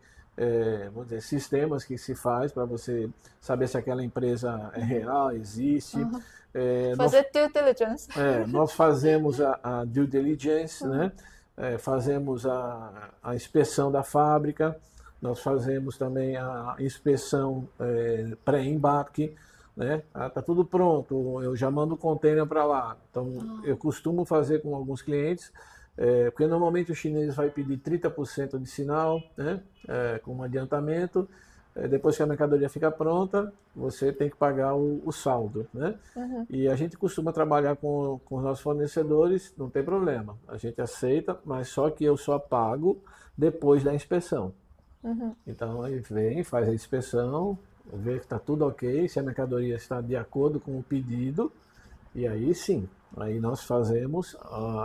vamos dizer, sistemas que se faz para você saber se aquela empresa é real, existe. Fazer due diligence. Nós fazemos a due diligence, né? Fazemos a inspeção da fábrica, nós fazemos também a inspeção pré-embarque. Né? Tá tudo pronto, eu já mando o container para lá. Então, eu costumo fazer com alguns clientes, porque normalmente o chinês vai pedir 30% de sinal, né? Com um adiantamento. Depois que a mercadoria fica pronta, você tem que pagar o saldo. Né? E a gente costuma trabalhar com os nossos fornecedores, não tem problema. A gente aceita, mas só que eu só pago depois da inspeção. Então, aí vem, faz a inspeção, vê que está tudo ok, se a mercadoria está de acordo com o pedido, e aí sim, aí nós fazemos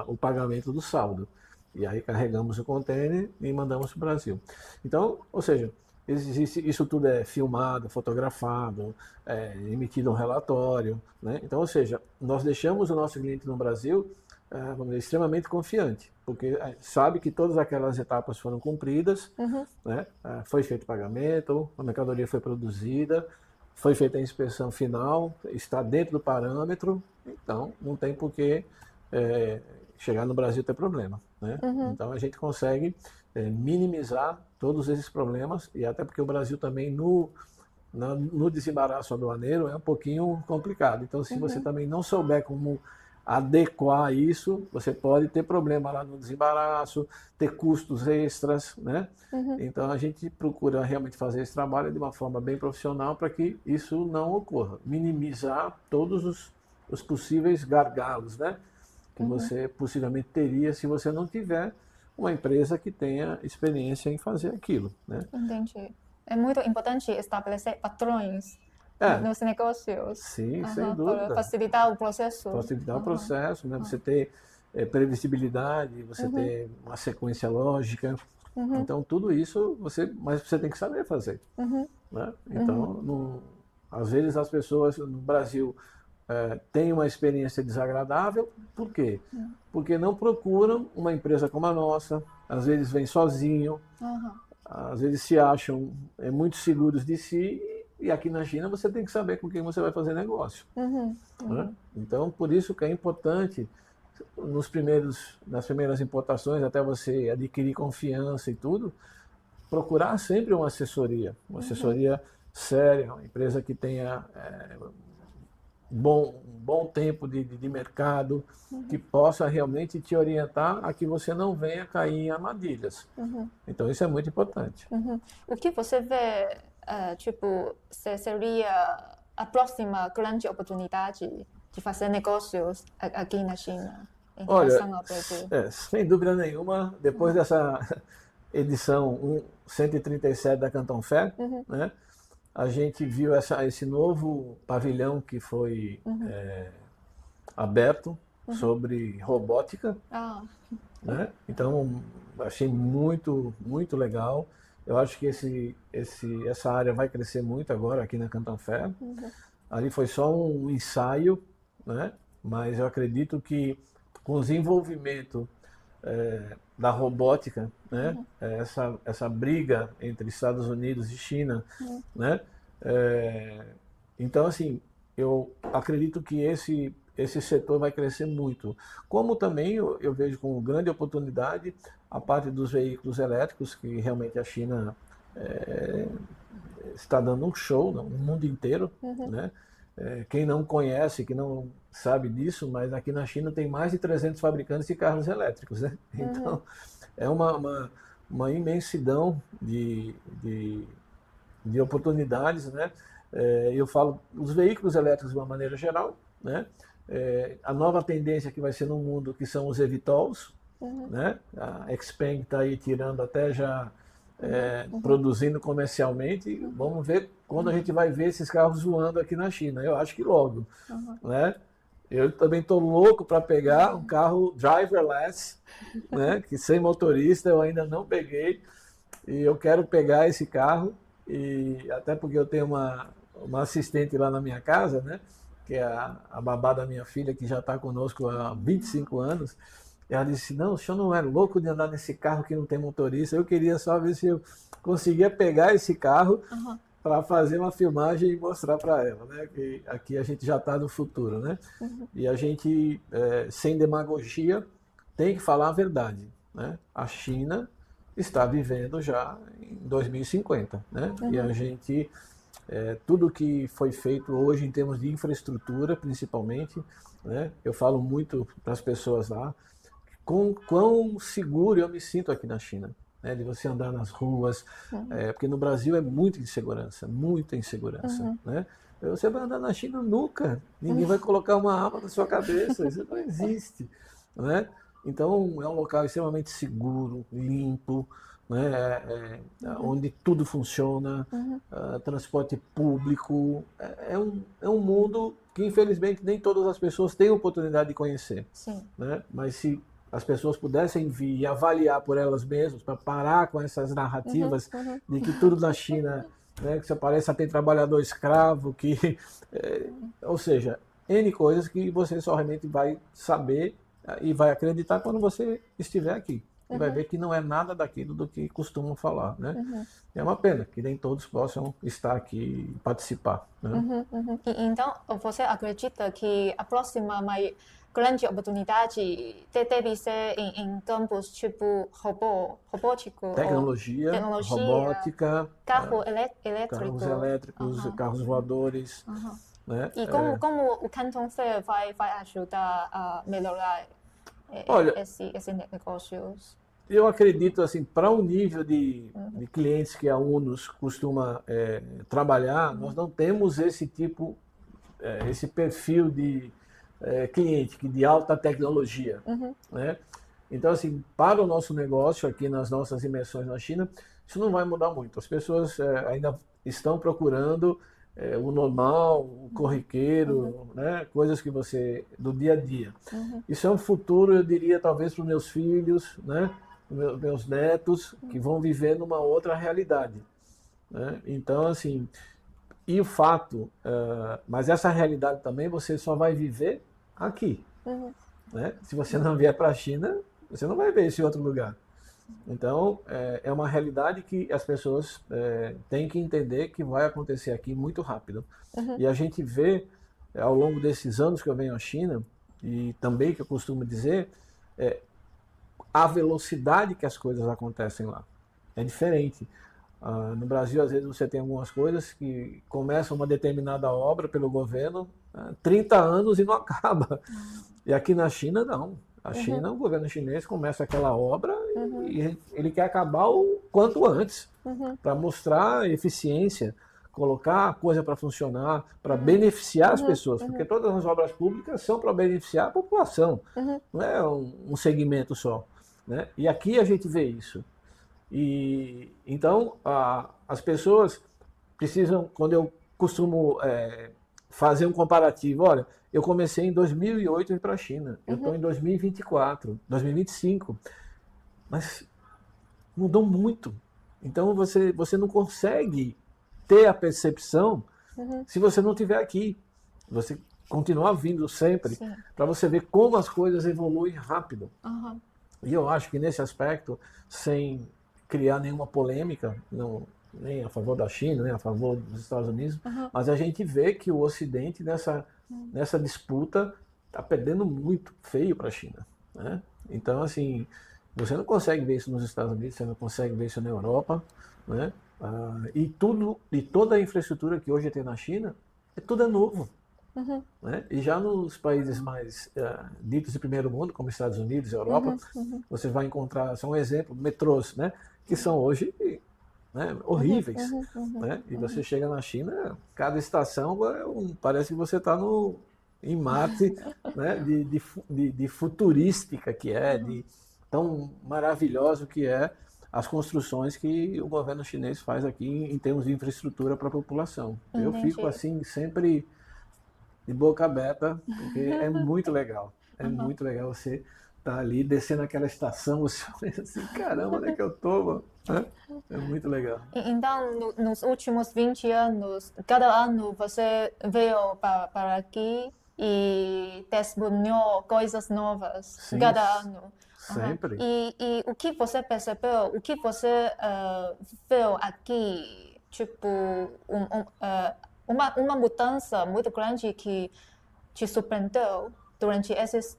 o pagamento do saldo. E aí carregamos o container e mandamos para o Brasil. Então, ou seja, isso tudo é filmado, fotografado, emitido um relatório. Né? Então, ou seja, nós deixamos o nosso cliente no Brasil vamos dizer, extremamente confiante, porque sabe que todas aquelas etapas foram cumpridas, né? Foi feito o pagamento, a mercadoria foi produzida, foi feita a inspeção final, está dentro do parâmetro, então não tem por que chegar no Brasil e ter problema. Né? Então a gente consegue minimizar todos esses problemas, e até porque o Brasil também no desembaraço aduaneiro é um pouquinho complicado. Então se você também não souber como adequar isso, você pode ter problema lá no desembaraço, ter custos extras, né? Então a gente procura realmente fazer esse trabalho de uma forma bem profissional para que isso não ocorra, minimizar todos os possíveis gargalos, né? Que você possivelmente teria se você não tiver uma empresa que tenha experiência em fazer aquilo, né? Entendi. É muito importante estabelecer padrões nos negócios. Sim, sem dúvida. Para facilitar o processo. Facilitar o processo, né? Você ter previsibilidade, você ter uma sequência lógica. Então, tudo isso, mas você tem que saber fazer. Né? Então, às vezes as pessoas no Brasil têm uma experiência desagradável. Por quê? Porque não procuram uma empresa como a nossa, às vezes vêm sozinho, às vezes se acham muito seguros de si. E aqui na China você tem que saber com quem você vai fazer negócio. Né? Então, por isso que é importante nas primeiras importações, até você adquirir confiança e tudo, procurar sempre uma assessoria séria, uma empresa que tenha um bom tempo de mercado, que possa realmente te orientar a que você não venha cair em armadilhas. Então, isso é muito importante. O que você vê, tipo, seria a próxima grande oportunidade de fazer negócios aqui na China, em relação ao Brasil? Sem dúvida nenhuma, depois dessa edição 137 da Canton Fair, né, a gente viu esse novo pavilhão que foi aberto sobre robótica, né? Então, achei muito, muito legal. Eu acho que essa área vai crescer muito agora aqui na Canton Fair. Ali foi só um ensaio, né? Mas eu acredito que com o desenvolvimento da robótica, né? Essa briga entre Estados Unidos e China, né? Então, assim, eu acredito que esse setor vai crescer muito. Como também eu vejo como grande oportunidade a parte dos veículos elétricos, que realmente a China está dando um show no mundo inteiro, né? Quem não conhece, que não sabe disso, mas aqui na China tem mais de 300 fabricantes de carros elétricos, né? Então, é uma imensidão de oportunidades, né? Eu falo os veículos elétricos de uma maneira geral, né? A nova tendência que vai ser no mundo, que são os eVTOLs, né? A Xpeng está aí tirando até já, produzindo comercialmente. Vamos ver quando a gente vai ver esses carros voando aqui na China. Eu acho que logo, né? Eu também estou louco para pegar um carro driverless, né? Que sem motorista eu ainda não peguei, e eu quero pegar esse carro, e até porque eu tenho uma assistente lá na minha casa, né? Que é a babá da minha filha, que já está conosco há 25 anos. Ela disse, não, o senhor não é louco de andar nesse carro que não tem motorista? Eu queria só ver se eu conseguia pegar esse carro para fazer uma filmagem e mostrar para ela, né? Que aqui a gente já está no futuro, né? E a gente, sem demagogia, tem que falar a verdade, né? A China está vivendo já em 2050, né? E a gente... tudo que foi feito hoje em termos de infraestrutura, principalmente, né? Eu falo muito para as pessoas lá, quão seguro eu me sinto aqui na China, né? De você andar nas ruas, porque no Brasil é muita insegurança, né? Você vai andar na China nunca, ninguém vai colocar uma arma na sua cabeça, isso não existe, né? Então é um local extremamente seguro, limpo, né? Onde tudo funciona, transporte público, é um mundo que infelizmente nem todas as pessoas têm oportunidade de conhecer, né? Mas se as pessoas pudessem vir e avaliar por elas mesmas, para parar com essas narrativas de que tudo na China, né, que você parece só tem trabalhador escravo, que, ou seja, N coisas que você só realmente vai saber e vai acreditar quando você estiver aqui. E vai ver que não é nada daquilo do que costumam falar, né? É uma pena que nem todos possam estar aqui e participar, né? Então, você acredita que a próxima grande oportunidade deve ser em campos tipo robótico, Tecnologia, robótica, carros elétricos, carros voadores, né? E como o Canton Fair vai ajudar a melhorar esse negócio? Eu acredito, assim, para o nível de clientes que a UNOS costuma trabalhar, nós não temos esse tipo, esse perfil de cliente de alta tecnologia, né? Então, assim, para o nosso negócio aqui nas nossas imersões na China, isso não vai mudar muito. As pessoas ainda estão procurando o normal, o corriqueiro, né? Coisas que você, do dia a dia. Isso é um futuro, eu diria, talvez para os meus filhos, né? Meus netos, que vão viver numa outra realidade, né? Então, assim, e o fato, mas essa realidade também você só vai viver aqui, né? Se você não vier para a China, você não vai ver esse outro lugar. Então, é uma realidade que as pessoas têm que entender que vai acontecer aqui muito rápido. E a gente vê, ao longo desses anos que eu venho à China, e também que eu costumo dizer, é a velocidade que as coisas acontecem lá. É diferente. No Brasil, às vezes, você tem algumas coisas que começam uma determinada obra pelo governo, 30 anos e não acaba. E aqui na China, não. A China, o governo chinês começa aquela obra e ele quer acabar o quanto antes, para mostrar eficiência, colocar a coisa para funcionar, para beneficiar as pessoas, porque todas as obras públicas são para beneficiar a população, não é um segmento só, né? E aqui a gente vê isso. E então as pessoas precisam, quando eu costumo fazer um comparativo, olha, eu comecei em 2008 a ir para a China, eu estou em 2024, 2025, mas mudou muito. Então você não consegue ter a percepção se você não estiver aqui. Você continuar vindo sempre para você ver como as coisas evoluem rápido. E eu acho que nesse aspecto, sem criar nenhuma polêmica, nem a favor da China, nem a favor dos Estados Unidos, mas a gente vê que o Ocidente nessa disputa está perdendo muito feio para a China, né? Então, assim, você não consegue ver isso nos Estados Unidos, você não consegue ver isso na Europa, né? E toda a infraestrutura que hoje tem na China, tudo é novo. Né? E já nos países mais ditos de primeiro mundo, como Estados Unidos e Europa, você vai encontrar, são um exemplo, metrôs, né? Que são hoje, né, horríveis. Né? E você chega na China, cada estação parece que você está em Marte, né? de futurística que de tão maravilhoso que é as construções que o governo chinês faz aqui em termos de infraestrutura para a população. Eu fico assim sempre de boca aberta, porque é muito legal. É muito legal você estar ali, descendo aquela estação, você pensa assim, caramba, onde é que eu tô? É muito legal. Então, nos últimos 20 anos, cada ano você veio para aqui e testemunhou coisas novas, Sim, cada ano. Sempre. E o que você percebeu, o que você viu aqui, tipo, uma mudança muito grande que te surpreendeu durante esses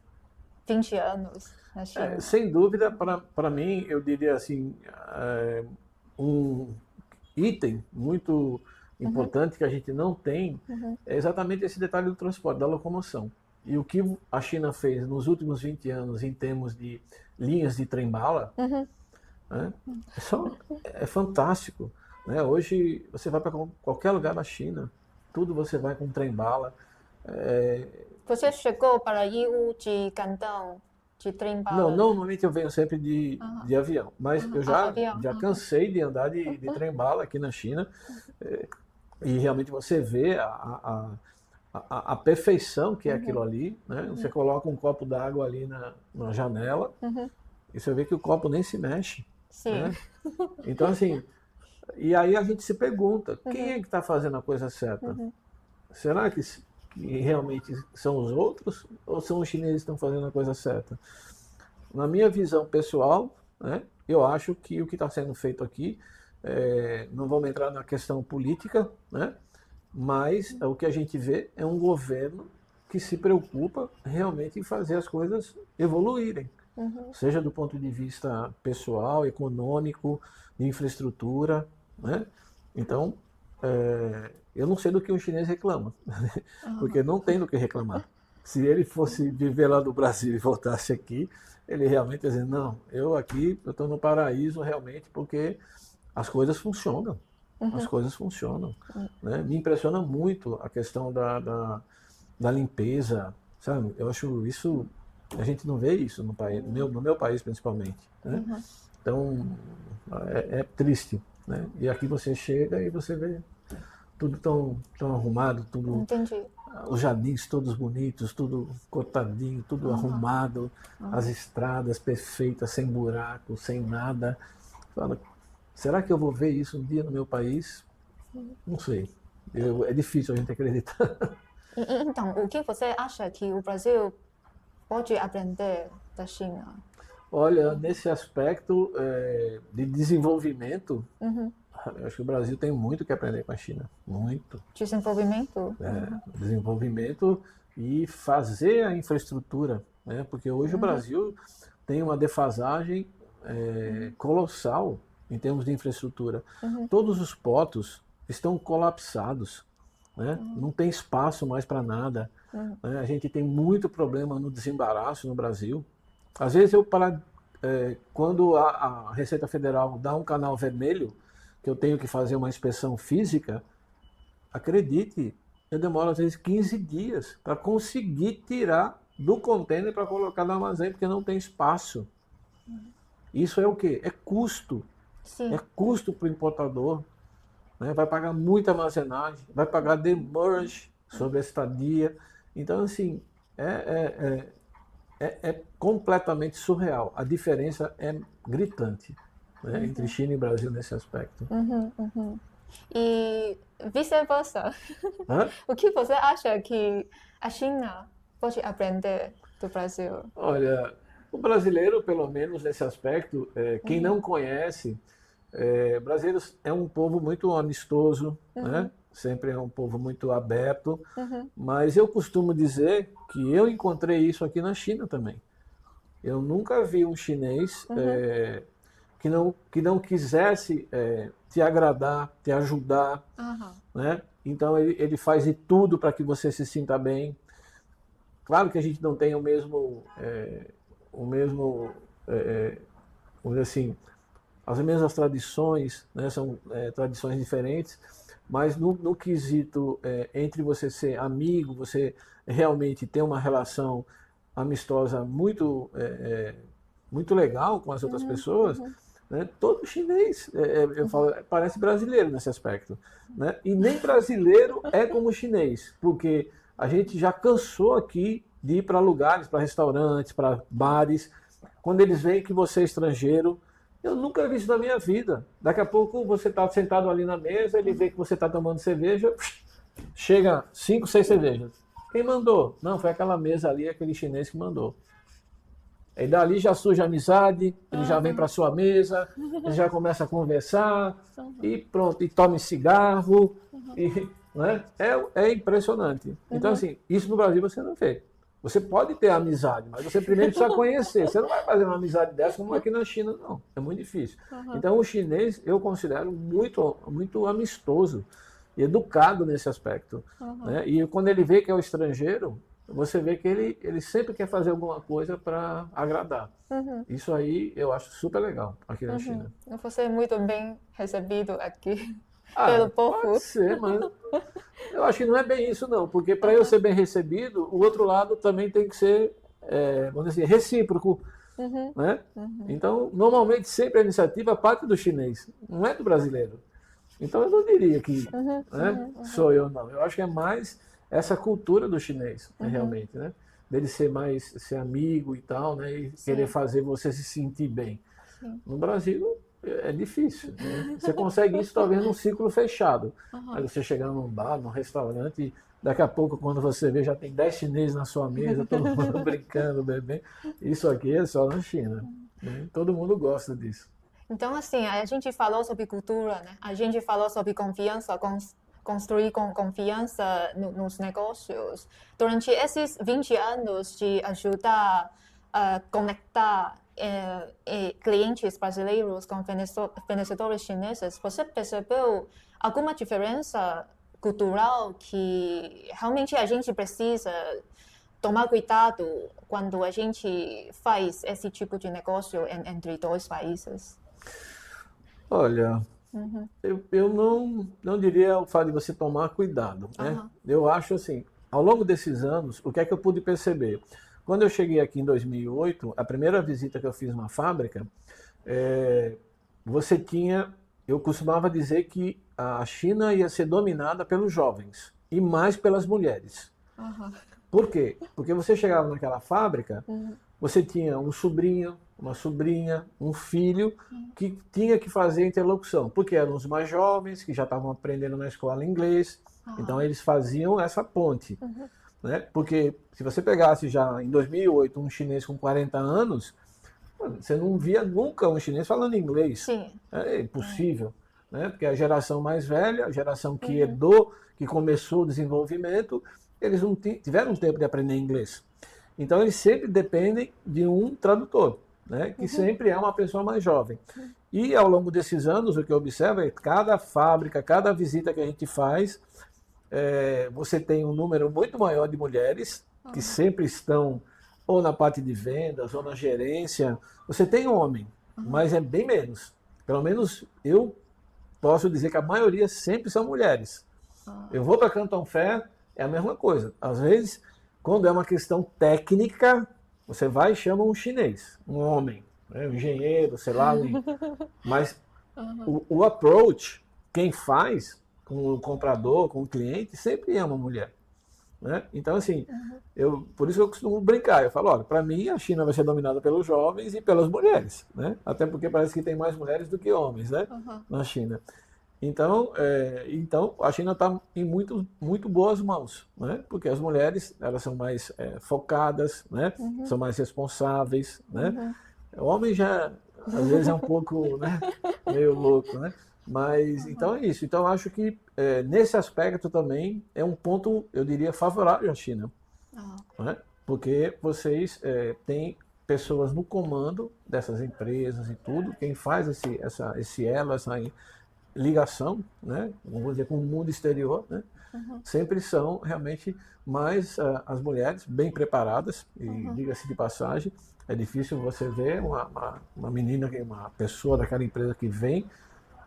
20 anos na China? Sem dúvida, para mim, eu diria assim, um item muito importante que a gente não tem é exatamente esse detalhe do transporte, da locomoção. E o que a China fez nos últimos 20 anos em termos de linhas de trem-bala, né, é fantástico. Né? Hoje, você vai para qualquer lugar na China, tudo você vai com trem-bala. Você chegou para ir de Cantão, de trem-bala? Não, normalmente eu venho sempre de avião, mas eu já cansei de andar de trem-bala aqui na China, e realmente você vê a perfeição que é aquilo ali, né? Você coloca um copo d'água ali na janela, e você vê que o copo nem se mexe. Sim. Né? Então, assim, e aí a gente se pergunta, quem é que está fazendo a coisa certa? Será que realmente são os outros ou são os chineses que estão fazendo a coisa certa? Na minha visão pessoal, né, eu acho que o que está sendo feito aqui, não vamos entrar na questão política, né, mas o que a gente vê é um governo que se preocupa realmente em fazer as coisas evoluírem, seja do ponto de vista pessoal, econômico, de infraestrutura, né? Então, eu não sei do que um chinês reclama, porque não tem do que reclamar. Se ele fosse viver lá do Brasil e voltasse aqui, ele realmente ia dizer, não, eu estou no paraíso realmente, porque as coisas funcionam. As coisas funcionam. Né? Me impressiona muito a questão da limpeza, sabe? Eu acho isso, a gente não vê isso no país, no meu país principalmente. Né? Então, é triste. Né? E aqui você chega e você vê tudo tão arrumado, tudo. Entendi. Os jardins todos bonitos, tudo cortadinho, tudo arrumado, as estradas perfeitas, sem buraco, sem nada. Fala, será que eu vou ver isso um dia no meu país? Não sei. É difícil a gente acreditar. Então, o que você acha que o Brasil pode aprender da China? Olha, nesse aspecto de desenvolvimento, eu acho que o Brasil tem muito que aprender com a China. Muito. Desenvolvimento? Desenvolvimento e fazer a infraestrutura, né? Porque hoje o Brasil tem uma defasagem colossal em termos de infraestrutura. Todos os potos estão colapsados, né? Não tem espaço mais para nada. Né? A gente tem muito problema no desembaraço no Brasil. Às vezes quando a Receita Federal dá um canal vermelho, que eu tenho que fazer uma inspeção física, acredite, eu demoro às vezes 15 dias para conseguir tirar do contêiner para colocar no armazém, porque não tem espaço. Isso é o quê? É custo. Sim. É custo para o importador. Né? Vai pagar muita armazenagem, vai pagar demurrage sobre a estadia. Então, assim, é completamente surreal. A diferença é gritante, né, entre China e Brasil nesse aspecto. E vice-versa. O que você acha que a China pode aprender do Brasil? Olha, o brasileiro, pelo menos nesse aspecto, quem não conhece, brasileiros é um povo muito amistoso, né? Sempre é um povo muito aberto, mas eu costumo dizer que eu encontrei isso aqui na China também. Eu nunca vi um chinês que não quisesse te agradar, te ajudar, né? Então ele faz de tudo para que você se sinta bem. Claro que a gente não tem o mesmo, vamos dizer assim, as mesmas tradições, né? São tradições diferentes, mas no quesito entre você ser amigo, você realmente ter uma relação amistosa muito legal com as outras pessoas, né? Todo chinês, eu falo, parece brasileiro nesse aspecto, né? E nem brasileiro é como chinês, porque a gente já cansou aqui de ir para lugares, para restaurantes, para bares, quando eles veem que você é estrangeiro. Eu nunca vi isso na minha vida. Daqui a pouco você está sentado ali na mesa, ele vê que você está tomando cerveja, chega 5, 6 cervejas. Quem mandou? Não, foi aquela mesa ali, aquele chinês que mandou. Aí dali já surge a amizade, ele já vem para sua mesa, ele já começa a conversar, e pronto, e toma cigarro, né? É impressionante. Então, assim, isso no Brasil você não vê. Você pode ter amizade, mas você primeiro precisa conhecer. Você não vai fazer uma amizade dessa como aqui na China, não. É muito difícil. Então, o chinês eu considero muito, muito amistoso e educado nesse aspecto. Né? E quando ele vê que é o estrangeiro, você vê que ele sempre quer fazer alguma coisa para agradar. Isso aí eu acho super legal aqui na China. Você é muito bem recebido aqui pelo povo. Pode ser, mas eu acho que não é bem isso não, porque para eu ser bem recebido, o outro lado também tem que ser, vamos dizer, recíproco. Né? Então, normalmente sempre a iniciativa parte do chinês, não é do brasileiro. Então eu não diria que sou eu, não. Eu acho que é mais essa cultura do chinês, realmente, né? Dele ser amigo e tal, né? E querer fazer você se sentir bem. No Brasil é difícil, né? Você consegue isso talvez num ciclo fechado. Aí você chegar num bar, num restaurante, e daqui a pouco, quando você vê, já tem 10 chineses na sua mesa, todo mundo brincando, bebendo. Isso aqui é só na China. Né? Todo mundo gosta disso. Então, assim, a gente falou sobre cultura, né? A gente falou sobre confiança, construir com confiança nos negócios. Durante esses 20 anos de ajudar a conectar clientes brasileiros com fornecedores chineses, você percebeu alguma diferença cultural que realmente a gente precisa tomar cuidado quando a gente faz esse tipo de negócio entre dois países? Olha, eu não diria o fato de você tomar cuidado, né? Eu acho assim, ao longo desses anos, o que é que eu pude perceber? Quando eu cheguei aqui em 2008, a primeira visita que eu fiz numa fábrica, eu costumava dizer que a China ia ser dominada pelos jovens e mais pelas mulheres. Por quê? Porque você chegava naquela fábrica, você tinha um sobrinho, uma sobrinha, um filho que tinha que fazer interlocução, porque eram os mais jovens, que já estavam aprendendo na escola inglês, então eles faziam essa ponte. Né? Porque se você pegasse já em 2008 um chinês com 40 anos, você não via nunca um chinês falando inglês. Sim. É impossível. né? Porque a geração mais velha, a geração que herdou, que começou o desenvolvimento, eles não tiveram tempo de aprender inglês. Então, eles sempre dependem de um tradutor, né? Que sempre é uma pessoa mais jovem. E, ao longo desses anos, o que eu observo é que cada fábrica, cada visita que a gente faz, você tem um número muito maior de mulheres que sempre estão ou na parte de vendas ou na gerência. Você tem homem, mas é bem menos. Pelo menos eu posso dizer que a maioria sempre são mulheres. Eu vou para Canton Fair, é a mesma coisa. Às vezes, quando é uma questão técnica, você vai e chama um chinês, um homem, né, um engenheiro, sei lá. Mas o approach, quem faz com o comprador, com o cliente, sempre é uma mulher. Né? Então, assim, por isso que eu costumo brincar. Eu falo, olha, para mim a China vai ser dominada pelos jovens e pelas mulheres, né? Até porque parece que tem mais mulheres do que homens, né? Na China. Então, a China está em muito boas mãos, né? Porque as mulheres, elas são mais focadas, né? São mais responsáveis, né? O homem já, às vezes, é um pouco, né? Meio louco, né? Mas, então é isso. Então, acho que nesse aspecto também é um ponto, eu diria, favorável à China. Né? Porque vocês têm pessoas no comando dessas empresas e tudo, quem faz esse elo, essa ligação, né? Vamos dizer, com o mundo exterior, né? Sempre são realmente mais as mulheres bem preparadas, e diga-se de passagem, é difícil você ver uma menina, uma pessoa daquela empresa que vem.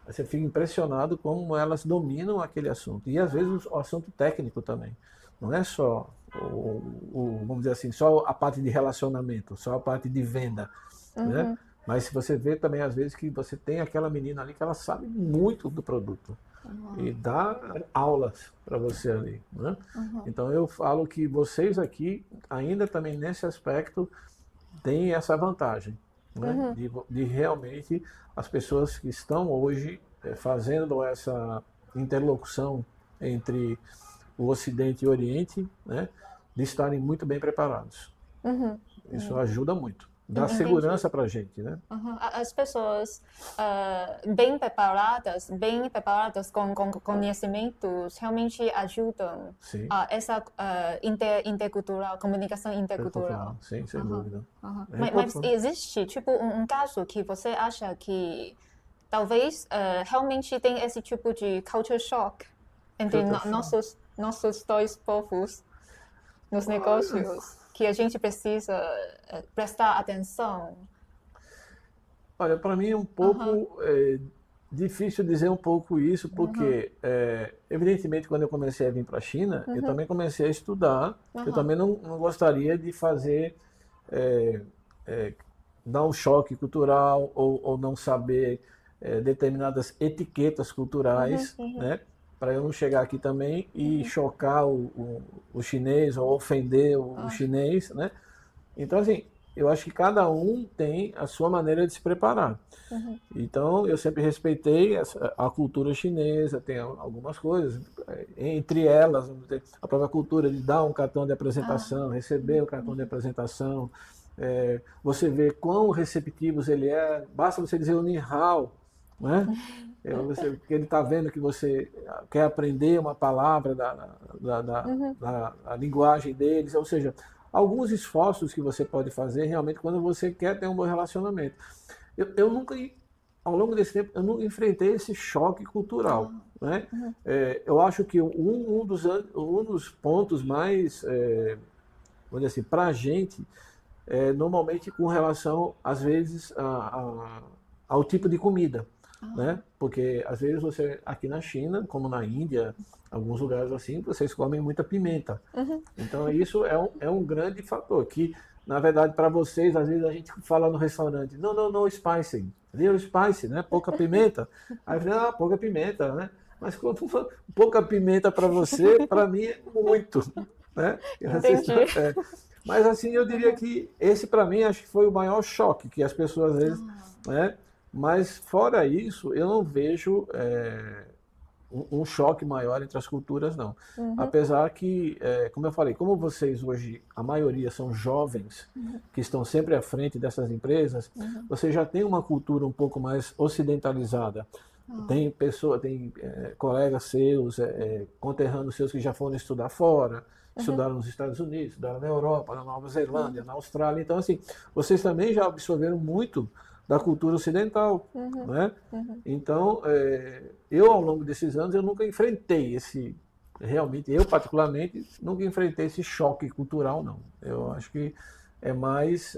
Você fica impressionado como elas dominam aquele assunto. E às vezes o assunto técnico também. Não é só, vamos dizer assim, só a parte de relacionamento, só a parte de venda. Né? Mas se você vê também, às vezes, que você tem aquela menina ali que ela sabe muito do produto. E dá aulas para você ali. Né? Então eu falo que vocês aqui, ainda também nesse aspecto, têm essa vantagem. Né? De realmente as pessoas que estão hoje fazendo essa interlocução entre o Ocidente e o Oriente, né? De estarem muito bem preparados. Isso ajuda muito. Dá segurança para a gente, né? As pessoas bem preparadas com conhecimentos realmente ajudam essa intercultural, comunicação intercultural. Sim, sem dúvida. Mas existe tipo um caso que você acha que talvez realmente tem esse tipo de culture shock entre nossos dois povos nos negócios? Que a gente precisa prestar atenção? Olha, para mim é um pouco difícil dizer um pouco isso, porque, evidentemente, quando eu comecei a vir para a China, eu também comecei a estudar. Eu também não gostaria de fazer, dar um choque cultural ou não saber determinadas etiquetas culturais, né? Para eu não chegar aqui também e chocar o chinês ou ofender o chinês, né? Então, assim, eu acho que cada um tem a sua maneira de se preparar. Então, eu sempre respeitei a cultura chinesa, tem algumas coisas, entre elas, a própria cultura de dar um cartão de apresentação, receber o cartão de apresentação, você vê quão receptivos ele é, basta você dizer o ni hao, né? Porque ele está vendo que você quer aprender uma palavra da linguagem deles, ou seja, alguns esforços que você pode fazer realmente quando você quer ter um bom relacionamento. Eu nunca, ao longo desse tempo, eu não enfrentei esse choque cultural. Né? Eu acho que um dos pontos mais, vamos dizer assim, para a gente, normalmente com relação, às vezes, ao tipo de comida. Né? Porque às vezes você, aqui na China, como na Índia, alguns lugares assim, vocês comem muita pimenta. Então isso é um grande fator, que na verdade para vocês, às vezes a gente fala no restaurante, não, spicy, little spicy, né? Pouca pimenta. Aí eu falei, pouca pimenta, né? Mas quando pouca pimenta para você, para mim é muito, né? Mas assim, eu diria que esse para mim acho que foi o maior choque que as pessoas às vezes, né? Mas, fora isso, eu não vejo um choque maior entre as culturas, não. Apesar que, como eu falei, como vocês hoje, a maioria são jovens, que estão sempre à frente dessas empresas, você já tem uma cultura um pouco mais ocidentalizada. Tem colegas seus, conterrâneos seus que já foram estudar fora, estudaram nos Estados Unidos, estudaram na Europa, na Nova Zelândia, na Austrália. Então, assim, vocês também já absorveram muito da cultura ocidental, né? Então, eu, ao longo desses anos, eu nunca enfrentei realmente, eu particularmente, nunca enfrentei esse choque cultural, não. Eu acho que é mais,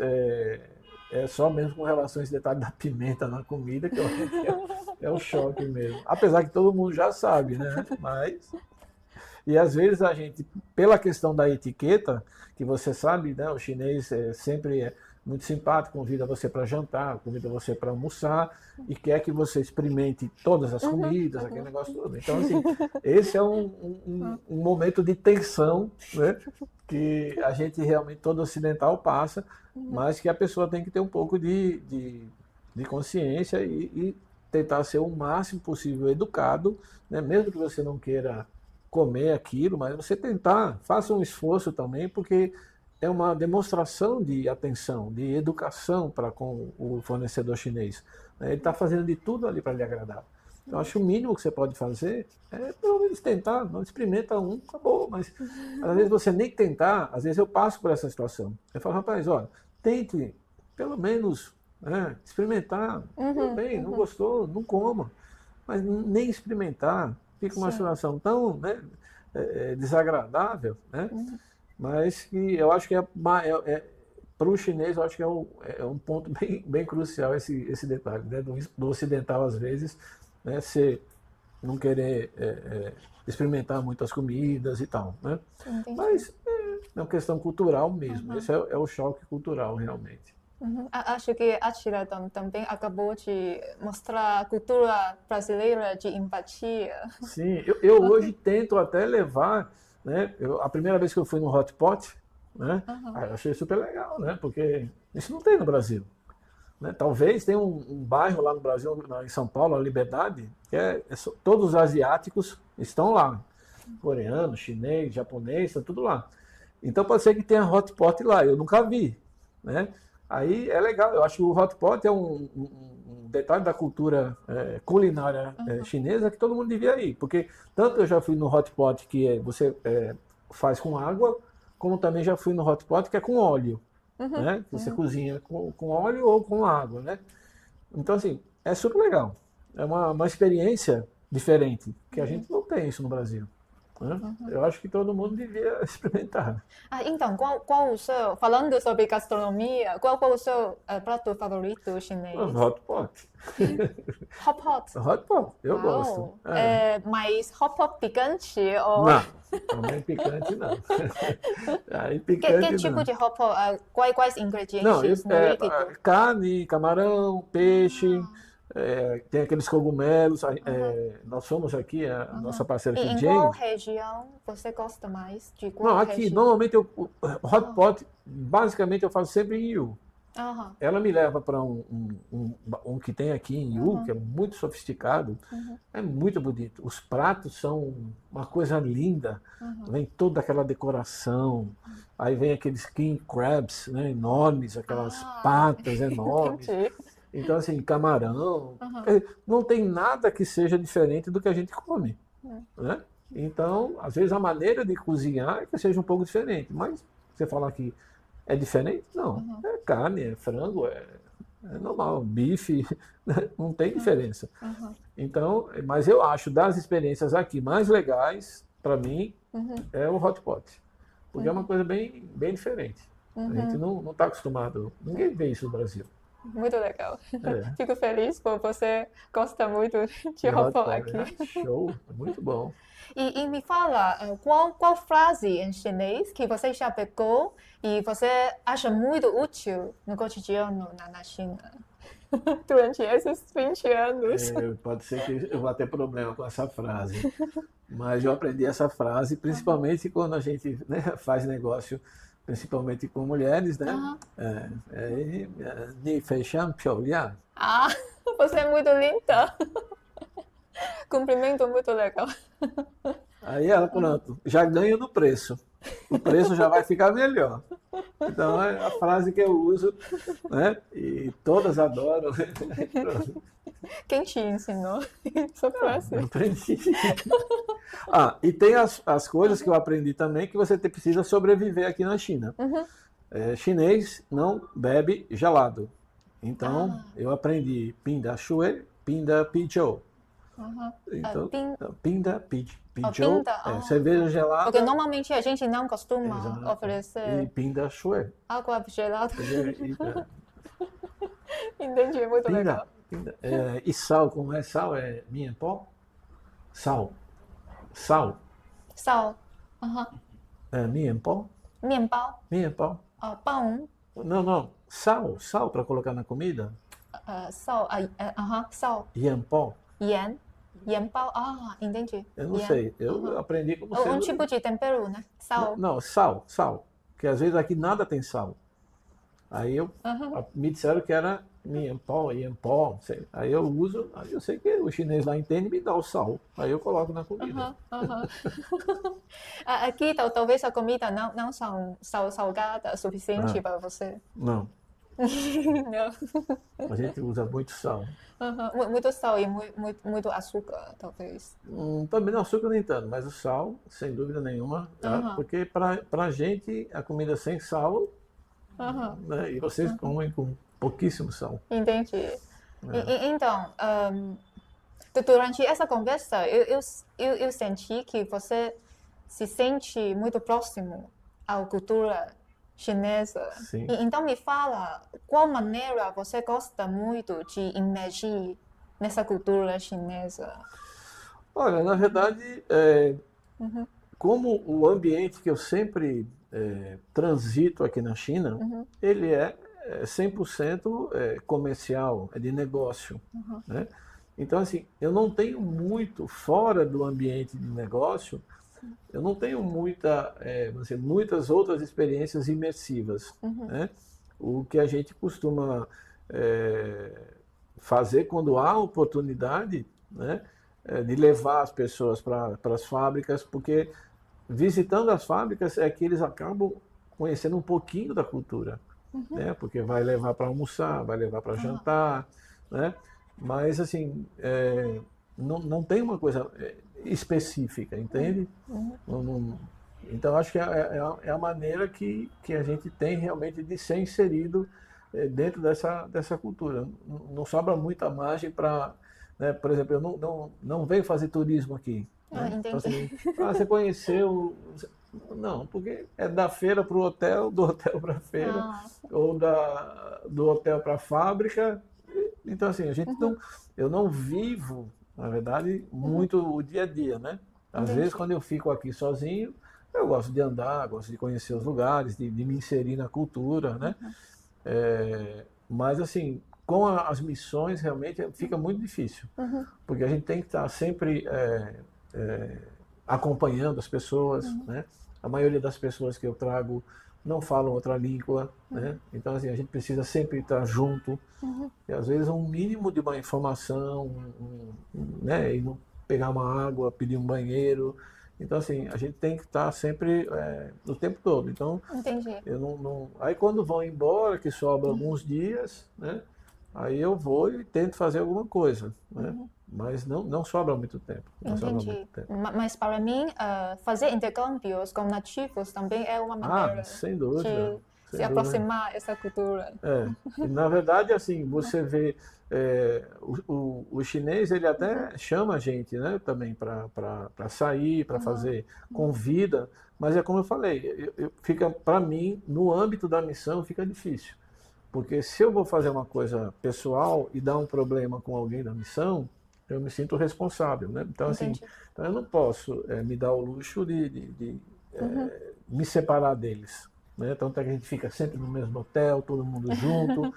só mesmo com relação a esse detalhe da pimenta na comida, que eu acho que é o choque mesmo. Apesar que todo mundo já sabe, né? E às vezes a gente, pela questão da etiqueta, que você sabe, né? O chinês sempre é muito simpático, convida você para jantar, convida você para almoçar e quer que você experimente todas as comidas, aquele negócio todo. Então, assim, esse é um momento de tensão, né? Que a gente realmente, todo ocidental passa, mas que a pessoa tem que ter um pouco de consciência e tentar ser o máximo possível educado, né? Mesmo que você não queira comer aquilo, mas você faça um esforço também, porque é uma demonstração de atenção, de educação para com o fornecedor chinês. Ele está fazendo de tudo ali para lhe agradar. Então, acho que o mínimo que você pode fazer é, pelo menos, tentar. Não experimenta acabou. Mas, às vezes, você nem tentar, às vezes eu passo por essa situação. Eu falo, rapaz, olha, tente, pelo menos, experimentar. Tudo bem, não gostou, não coma. Mas nem experimentar, fica uma situação tão, né, desagradável, né? Mas que eu acho que para o chinês, eu acho que é um ponto bem crucial esse detalhe, né? Do ocidental, às vezes, né? Você não querer experimentar muitas comidas e tal, né? Mas é uma questão cultural mesmo. Esse é o choque cultural, realmente. Acho que a Atila também acabou de mostrar a cultura brasileira de empatia. Sim, eu hoje tento até levar, né? A primeira vez que eu fui no Hot Pot, né? Eu achei super legal, né? Porque isso não tem no Brasil, né? Talvez tenha um bairro lá no Brasil, em São Paulo, a Liberdade, que todos os asiáticos estão lá. Coreano, chinês, japonês, tá tudo lá. Então pode ser que tenha Hot Pot lá, eu nunca vi, né? Aí é legal, eu acho que o Hot Pot é um detalhe da cultura culinária chinesa que todo mundo devia ir, porque tanto eu já fui no Hot Pot que você faz com água, como também já fui no Hot Pot que é com óleo, né? Que você cozinha com óleo ou com água, né? Então, assim, é super legal. É uma experiência diferente, que a gente não tem isso no Brasil. Eu acho que todo mundo devia experimentar. Então, qual o seu, falando sobre gastronomia, qual o seu prato favorito chinês? Hot Pot. Hot Pot? Hot Pot, eu gosto. Mas Hot Pot picante? Ou... Não, também picante não. Aí picante que tipo de Hot Pot? Quais ingredientes não, no líquido? carne, camarão, peixe... tem aqueles cogumelos, nós somos aqui, a nossa parceira aqui, em Jane. qual região você gosta mais? De qual Não, aqui, região? normalmente, o Hot Pot, basicamente, eu faço sempre em Yiwu. Ela me leva para um que tem aqui em Yiwu, que é muito sofisticado, é muito bonito. Os pratos são uma coisa linda, vem toda aquela decoração, aí vem aqueles king crabs, né, enormes, aquelas patas enormes. Então, assim, camarão, não tem nada que seja diferente do que a gente come, né? Então, às vezes a maneira de cozinhar é que seja um pouco diferente, mas você falar que é diferente, não. É carne, é frango, é normal, bife, não tem diferença. Então, mas eu acho das experiências aqui mais legais, para mim, é o Hot Pot, porque é uma coisa bem diferente. A gente não está acostumado, ninguém vê isso no Brasil. Muito legal. Fico feliz por você gosta muito de Hot Pot aqui. Show, muito bom. E me fala, qual frase em chinês que você já pegou e você acha muito útil no cotidiano na China? Durante esses 20 anos. Pode ser que eu vá ter problema com essa frase. Mas eu aprendi essa frase principalmente quando a gente, né, faz negócio principalmente com mulheres, né? Ni fei xiang piao liang. Você é muito linda. Cumprimento muito legal. Aí ela, pronto, já ganha no preço. O preço já vai ficar melhor. Então é a frase que eu uso, né? E todas adoram. Quem te ensinou essa frase? Eu aprendi. E tem as coisas que eu aprendi também que você precisa sobreviver aqui na China. Chinês não bebe gelado. Então, eu aprendi Pinda Shui, Pinda Pijiu. Então, Pinda Pijiu é cerveja gelada. Porque normalmente a gente não costuma Exato. oferecer E Pinda Shui. água gelada. É, Entendi, muito legal. Pinda. E sal, como é sal? É mienpó? Sal. Sal. Sal. Mienpó? 面包 Mienpó. pão Não. Sal. Sal para colocar na comida. sal sal Yanpó. 盐包 entendi. Eu não sei. Eu aprendi como sendo... tipo de tempero, né? Sal. Não, sal. Porque às vezes aqui nada tem sal. Aí me disseram que era mienpó, yanpó, sei. Aí eu uso, aí eu sei que o chinês lá entende e me dá o sal. Aí eu coloco na comida. Aqui talvez a comida não são salgada o suficiente para você. Não, Não. a gente usa muito sal. Muito sal e muito açúcar, talvez. Também não açúcar nem tanto, mas o sal, sem dúvida nenhuma, porque pra gente a comida sem sal, né, e vocês comem com pouquíssimo sal. Entendi. Então, durante essa conversa, eu senti que você se sente muito próximo à cultura chinesa. Sim. Então, me fala, qual maneira você gosta muito de imergir nessa cultura chinesa? Olha, na verdade, como o ambiente que eu sempre transito aqui na China, ele é 100% comercial, é de negócio, né? Então, assim, eu não tenho muito, fora do ambiente de negócio, eu não tenho muitas outras experiências imersivas, né? O que a gente costuma fazer quando há oportunidade, né, de levar as pessoas para as fábricas, porque visitando as fábricas é que eles acabam conhecendo um pouquinho da cultura, né? Porque vai levar para almoçar, vai levar para jantar, né? Mas assim, não tem uma coisa específica, entende? Então acho que é a maneira que a gente tem realmente de ser inserido dentro dessa cultura. Não sobra muita margem para, né, por exemplo, eu não venho fazer turismo aqui. Né? Então, assim, você conheceu... Não, porque é da feira para o hotel, do hotel para a feira, ou do hotel para a fábrica. Então, assim, eu não vivo, na verdade, muito o dia a dia, né? Às vezes, quando eu fico aqui sozinho, eu gosto de andar, gosto de conhecer os lugares, de me inserir na cultura, né? Mas, assim, com as missões, realmente, fica muito difícil. Porque a gente tem que estar sempre acompanhando as pessoas, né? A maioria das pessoas que eu trago não falam outra língua, né? Então, assim, a gente precisa sempre estar junto. E, às vezes, um mínimo de uma informação, né? E não pegar uma água, pedir um banheiro. Então, assim, a gente tem que estar sempre o tempo todo. Então, Entendi. Aí, quando vão embora, que sobra alguns dias, né? Aí eu vou e tento fazer alguma coisa, né? Mas não sobra muito tempo. Não sobra muito tempo. Mas para mim, fazer intercâmbios com nativos também é uma maneira sem dúvida, de se aproximar dessa cultura. E, na verdade, assim, você vê o chinês, ele até chama a gente, né, também para sair, para fazer, convida, mas é como eu falei, fica, para mim, no âmbito da missão, fica difícil. Porque se eu vou fazer uma coisa pessoal e dar um problema com alguém da missão, eu me sinto responsável, né? Então, assim, então eu não posso me dar o luxo de me separar deles, né? Tanto é que a gente fica sempre no mesmo hotel, todo mundo junto,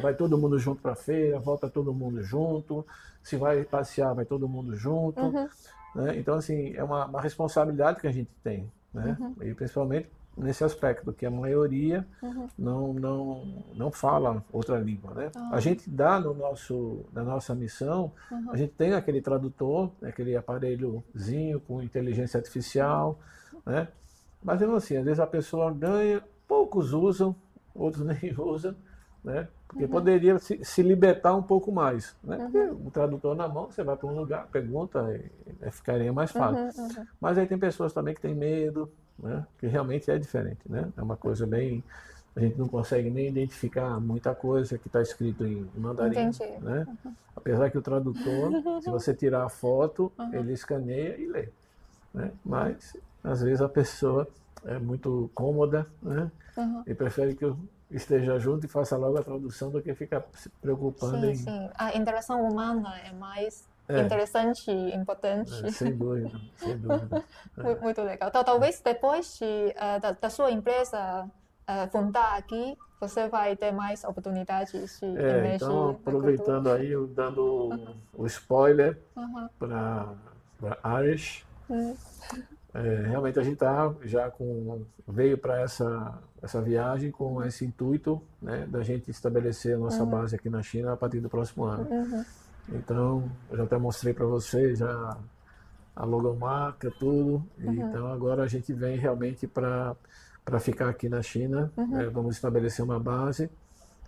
vai todo mundo junto para a feira, volta todo mundo junto, se vai passear, vai todo mundo junto, né? Então, assim, é uma responsabilidade que a gente tem, né? E principalmente nesse aspecto, que a maioria não fala outra língua, né? A gente dá na nossa missão, a gente tem aquele tradutor, aquele aparelhozinho com inteligência artificial, né? Mas mesmo assim, às vezes a pessoa ganha, poucos usam, outros nem usam, né? Porque poderia se libertar um pouco mais, né? Porque o tradutor na mão, você vai para um lugar, pergunta, e ficaria mais fácil. Mas aí tem pessoas também que têm medo, né? Que realmente é diferente, né? É uma coisa bem... A gente não consegue nem identificar muita coisa que está escrito em mandarim, Entendi. né? Apesar que o tradutor, se você tirar a foto, ele escaneia e lê, né? Mas, às vezes, a pessoa é muito cômoda, né? E prefere que eu esteja junto e faça logo a tradução do que ficar se preocupando Sim, em... sim. A interação humana é mais É, interessante e importante. sem dúvida, sem dúvida. Muito legal. Então, talvez depois da sua empresa fundar aqui, você vai ter mais oportunidades de emergir Então, na cultura. aproveitando aí, eu dando o spoiler para Irish, realmente a gente veio para essa viagem com esse intuito, né, da gente estabelecer a nossa base aqui na China a partir do próximo ano. Então, eu já até mostrei para vocês já a logomarca, tudo. Então, agora a gente vem realmente para ficar aqui na China. Vamos estabelecer uma base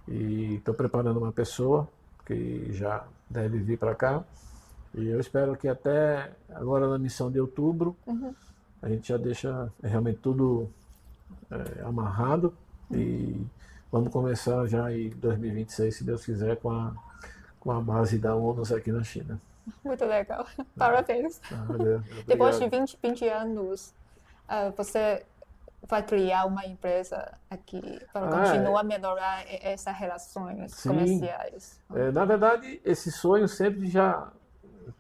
e estou preparando uma pessoa que já deve vir para cá. E eu espero que até agora na missão de outubro a gente já deixa realmente tudo amarrado e vamos começar já em 2026, se Deus quiser, com a base da ONU aqui na China. Muito legal. Parabéns. Depois de 20 anos, você vai criar uma empresa aqui para continuar a melhorar essas relações comerciais. Na verdade, esse sonho sempre já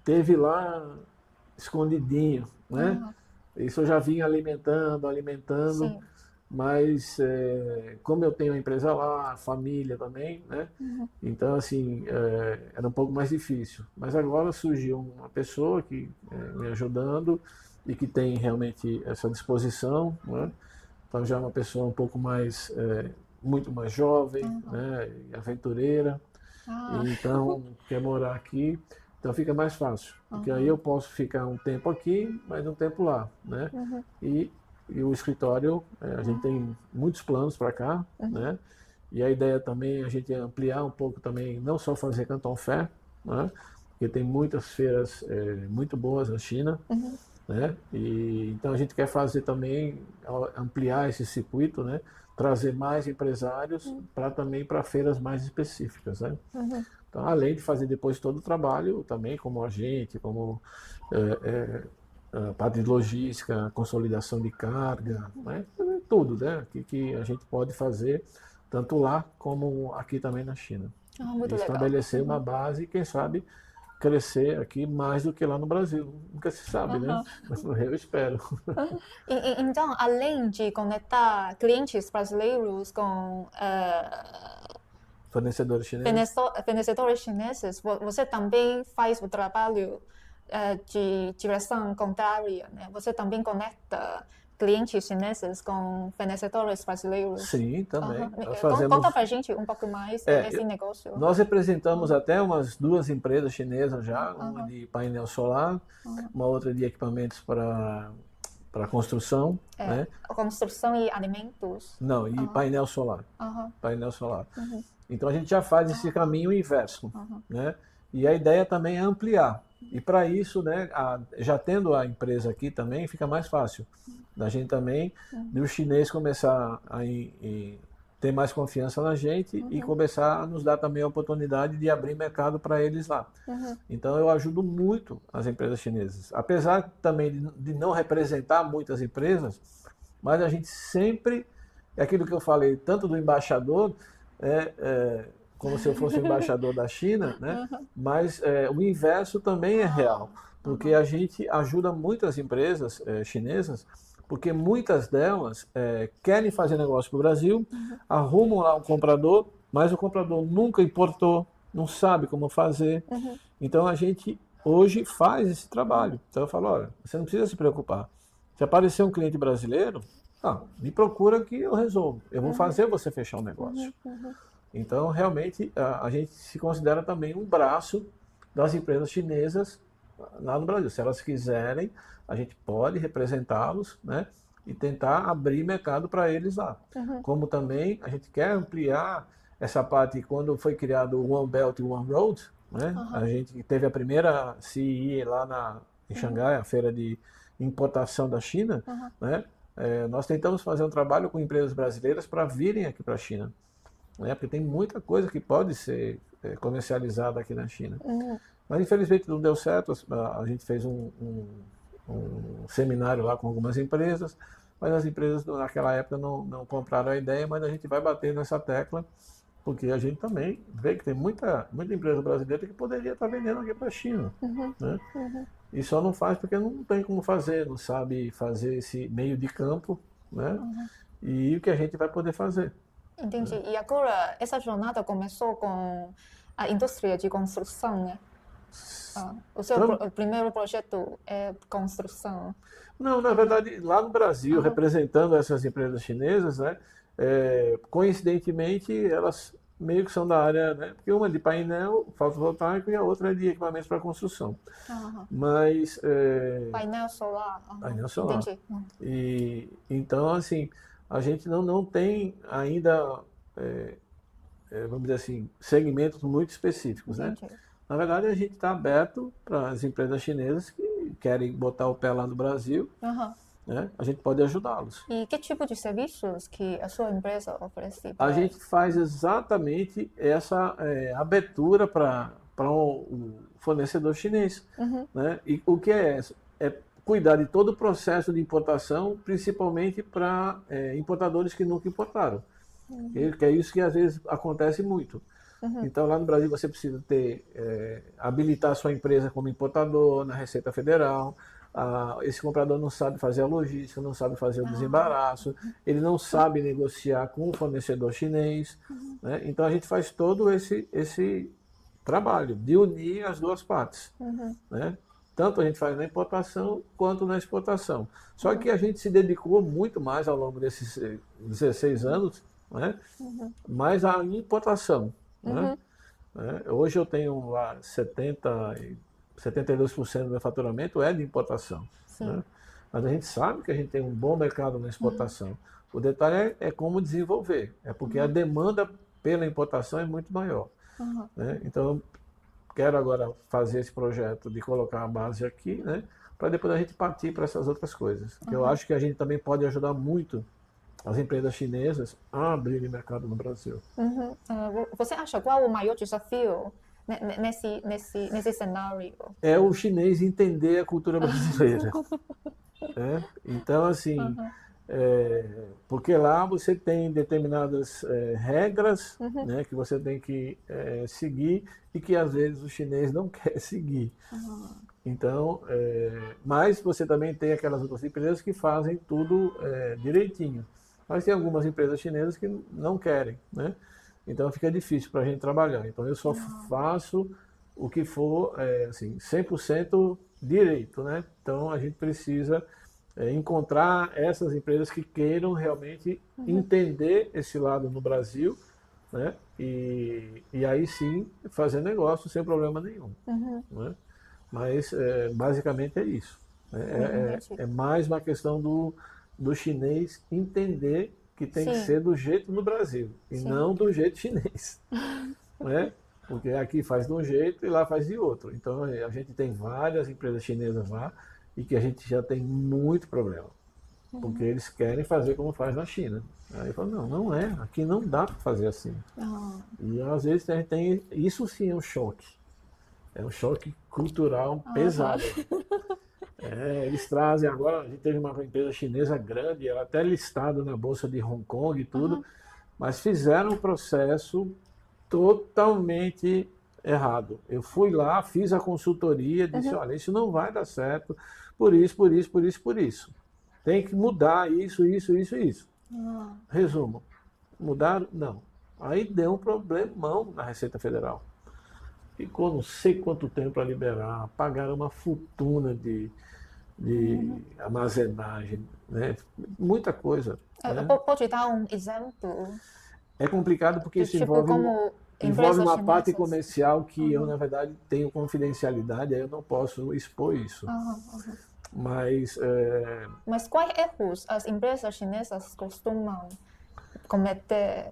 teve lá escondidinho, né? Isso eu já vinha alimentando, Sim. mas como eu tenho a empresa lá, a família também, né? Então, assim, era um pouco mais difícil. Mas agora surgiu uma pessoa que me ajudando e que tem realmente essa disposição, né? Então já é uma pessoa um pouco mais, muito mais jovem, né? E aventureira. Então, quer morar aqui. Então fica mais fácil, porque aí eu posso ficar um tempo aqui, mas um tempo lá, né? E o escritório, a gente tem muitos planos para cá, né? E a ideia também é a gente ampliar um pouco também, não só fazer Canton Fair, né? Porque tem muitas feiras muito boas na China, né? E então a gente quer fazer também, ampliar esse circuito, né? Trazer mais empresários para feiras mais específicas, né? Então, além de fazer depois todo o trabalho, também como agente, como parte de logística, consolidação de carga, né? Tudo, né? Que a gente pode fazer, tanto lá como aqui também na China. Muito e estabelecer uma base e, quem sabe, crescer aqui mais do que lá no Brasil. Nunca se sabe, né? Eu espero. Então, além de conectar clientes brasileiros com Fornecedores chineses. fornecedores chineses, você também faz o trabalho de direção contrária, né? Você também conecta clientes chineses com fornecedores brasileiros. Sim, também. Nós fazemos... Conta pra gente um pouco mais desse negócio. Nós representamos até umas 2 empresas chinesas já, uma de painel solar, uma outra de equipamentos para construção, né? Construção e alimentos. Não, e painel solar. Painel solar. Então a gente já faz esse caminho inverso, né? E a ideia também é ampliar. E para isso, né, já tendo a empresa aqui também, fica mais fácil da gente também, do chinês começar a ter mais confiança na gente e começar a nos dar também a oportunidade de abrir mercado para eles lá. Então eu ajudo muito as empresas chinesas, apesar também de não representar muitas empresas, mas a gente sempre, é aquilo que eu falei, tanto do embaixador, como se eu fosse o embaixador da China, né? Mas o inverso também é real, porque a gente ajuda muitas empresas chinesas, porque muitas delas querem fazer negócio para o Brasil, arrumam lá um comprador, mas o comprador nunca importou, não sabe como fazer. Então a gente hoje faz esse trabalho. Então eu falo, olha, você não precisa se preocupar. Se aparecer um cliente brasileiro, me procura que eu resolvo. Eu vou fazer você fechar um negócio. Então, realmente, a gente se considera também um braço das empresas chinesas lá no Brasil. Se elas quiserem, a gente pode representá-los, né, e tentar abrir mercado para eles lá. Como também a gente quer ampliar essa parte, quando foi criado o One Belt e One Road, né? A gente teve a primeira CII lá em Xangai, a feira de importação da China, né? Nós tentamos fazer um trabalho com empresas brasileiras para virem aqui para a China, né? Porque tem muita coisa que pode ser comercializada aqui na China. Mas infelizmente não deu certo, a gente fez um seminário lá com algumas empresas, mas as empresas naquela época não compraram a ideia, mas a gente vai bater nessa tecla, porque a gente também vê que tem muita empresa brasileira que poderia estar vendendo aqui para a China, né? E só não faz porque não tem como fazer, não sabe fazer esse meio de campo, né? E o que a gente vai poder fazer. Entendi. E agora, essa jornada começou com a indústria de construção, né? O seu primeiro projeto é construção. Não, na verdade, lá no Brasil, representando essas empresas chinesas, né? Coincidentemente, elas meio que são da área, né? Porque uma é de painel fotovoltaico e a outra é de equipamentos para construção. Mas painel solar. painel solar. Entendi. E então, assim, a gente não tem ainda, vamos dizer assim, segmentos muito específicos, né? Na verdade, a gente está aberto para as empresas chinesas que querem botar o pé lá no Brasil, né? A gente pode ajudá-los. E que tipo de serviços que a sua empresa oferece? A gente faz exatamente essa abertura para o fornecedor chinês, né? E o que é isso? É cuidar de todo o processo de importação, principalmente para importadores que nunca importaram. Que é isso que às vezes acontece muito. Então, lá no Brasil, você precisa habilitar a sua empresa como importador na Receita Federal. Esse comprador não sabe fazer a logística, não sabe fazer o desembaraço, ele não sabe negociar com o fornecedor chinês, né? Então, a gente faz todo esse trabalho de unir as duas partes, né? Tanto a gente faz na importação quanto na exportação. Só que a gente se dedicou muito mais ao longo desses 16 anos, né? Mais à importação. Né? Hoje eu tenho lá 72% do meu faturamento é de importação. Né? Mas a gente sabe que a gente tem um bom mercado na exportação. O detalhe é como desenvolver. É porque a demanda pela importação é muito maior. Né? Então, eu quero agora fazer esse projeto de colocar a base aqui, né? Para depois a gente partir para essas outras coisas. Eu acho que a gente também pode ajudar muito as empresas chinesas a abrirem mercado no Brasil. Você acha qual o maior desafio nesse cenário? É o chinês entender a cultura brasileira. Então, assim, porque lá você tem determinadas regras, né, que você tem que seguir e que às vezes o chinês não quer seguir. Então, mas você também tem aquelas outras empresas que fazem tudo direitinho. Mas tem algumas empresas chinesas que não querem, né? Então fica difícil para a gente trabalhar. Então eu só faço o que for assim, 100% direito, né? Então a gente precisa encontrar essas empresas que queiram realmente entender esse lado no Brasil, né? E aí sim fazer negócio sem problema nenhum. Né? Mas basicamente é isso. É mais uma questão do chinês entender que tem que ser do jeito no Brasil e não do jeito chinês, né? Porque aqui faz de um jeito e lá faz de outro. Então a gente tem várias empresas chinesas lá e que a gente já tem muito problema, porque eles querem fazer como faz na China. Aí eu falo, não é, aqui não dá para fazer assim. E às vezes a gente tem, isso sim é um choque cultural pesado. Eles trazem agora, a gente teve uma empresa chinesa grande, ela até listada na bolsa de Hong Kong e tudo, mas fizeram um processo totalmente errado. Eu fui lá, fiz a consultoria, disse, olha, isso não vai dar certo, por isso. Tem que mudar isso. Resumo, mudaram? Não. Aí deu um problemão na Receita Federal. Ficou não sei quanto tempo para liberar, pagaram uma fortuna de armazenagem, né? Muita coisa. Né? Pode dar um exemplo? É complicado porque isso envolve uma parte comercial que eu, na verdade, tenho confidencialidade, aí eu não posso expor isso. Mas quais erros as empresas chinesas costumam cometer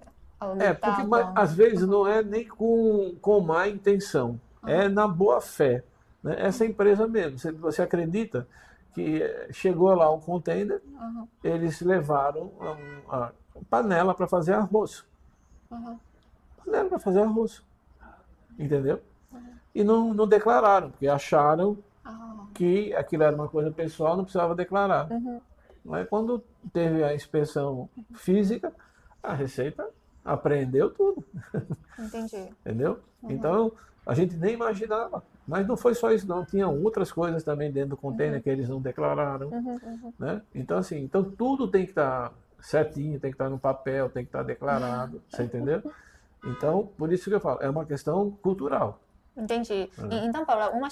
Porque às vezes não é nem com má intenção, é na boa fé. Né? Essa empresa mesmo, você acredita que chegou lá um container, eles levaram a panela para fazer arroz. Panela para fazer arroz. Entendeu? E não declararam, porque acharam que aquilo era uma coisa pessoal, não precisava declarar. Mas quando teve a inspeção física, a Receita apreendeu tudo. Entendi. Entendeu? Então, a gente nem imaginava. Mas não foi só isso, não. Tinha outras coisas também dentro do container que eles não declararam. Né? Então, assim, tudo tem que estar certinho, tem que estar no papel, tem que estar declarado. Você entendeu? Então, por isso que eu falo, é uma questão cultural. Entendi. Então, para uma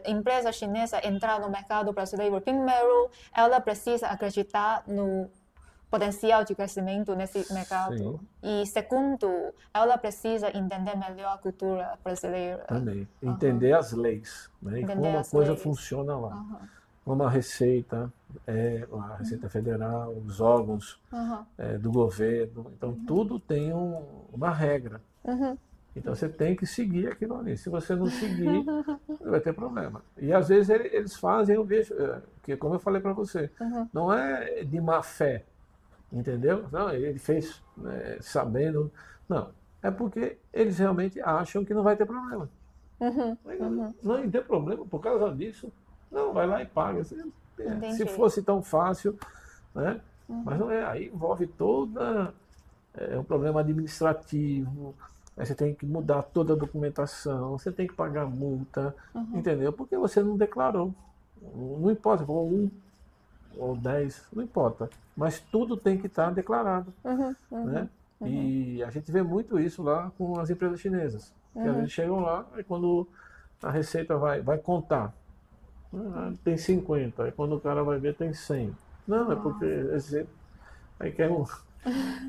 empresa chinesa entrar no mercado brasileiro, primeiro, ela precisa acreditar no potencial de crescimento nesse mercado. Sim. E segundo, ela precisa entender melhor a cultura brasileira. Também. Entender as leis, né? E como a coisa funciona lá. Como a Receita, a Receita Federal, os órgãos do governo. Então, tudo tem uma regra. Então, você tem que seguir aquilo ali. Se você não seguir, vai ter problema. E, às vezes, eles fazem, eu vejo, que como eu falei para você, não é de má fé, entendeu? Não, ele fez sabendo. Não, é porque eles realmente acham que não vai ter problema. Não tem problema por causa disso. Não, vai lá e paga. Se fosse tão fácil, né? Mas não é. Aí envolve toda um problema administrativo. Aí você tem que mudar toda a documentação, você tem que pagar multa, entendeu? Porque você não declarou. Não importa, for 1 ou 10, não importa. Mas tudo tem que estar declarado. Né? E a gente vê muito isso lá com as empresas chinesas. Que às vezes chegam lá e quando a Receita vai contar, tem 50, aí quando o cara vai ver tem 100. Não, é porque aí quer um.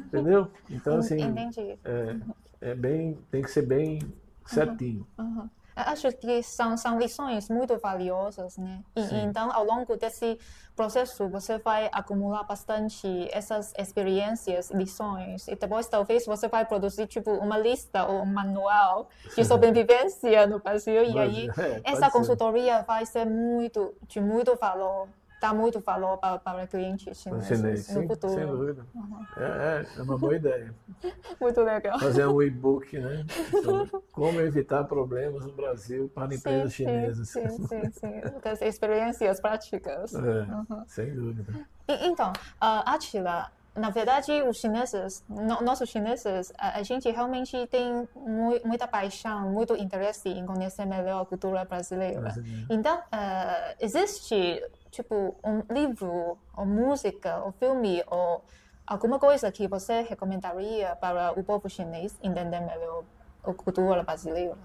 Entendeu? Então, assim, tem que ser bem certinho. Acho que são lições muito valiosas, né? Então, ao longo desse processo, você vai acumular bastante essas experiências, lições, e depois talvez você vai produzir tipo uma lista ou um manual de sobrevivência no Brasil, e aí essa consultoria vai ser de muito valor. Dá muito valor para clientes chineses no futuro. Sem dúvida. É uma boa ideia. Muito legal. Fazer um e-book, né? Sobre como evitar problemas no Brasil para empresas chinesas. Sim. Das experiências práticas. Sem dúvida. Então, Átila, na verdade, os chineses, nossos chineses, a gente realmente tem muita paixão, muito interesse em conhecer melhor a cultura brasileira. Então, existe tipo um livro, ou música, ou filme, ou alguma coisa que você recomendaria para o povo chinês entender melhor a cultura brasileira?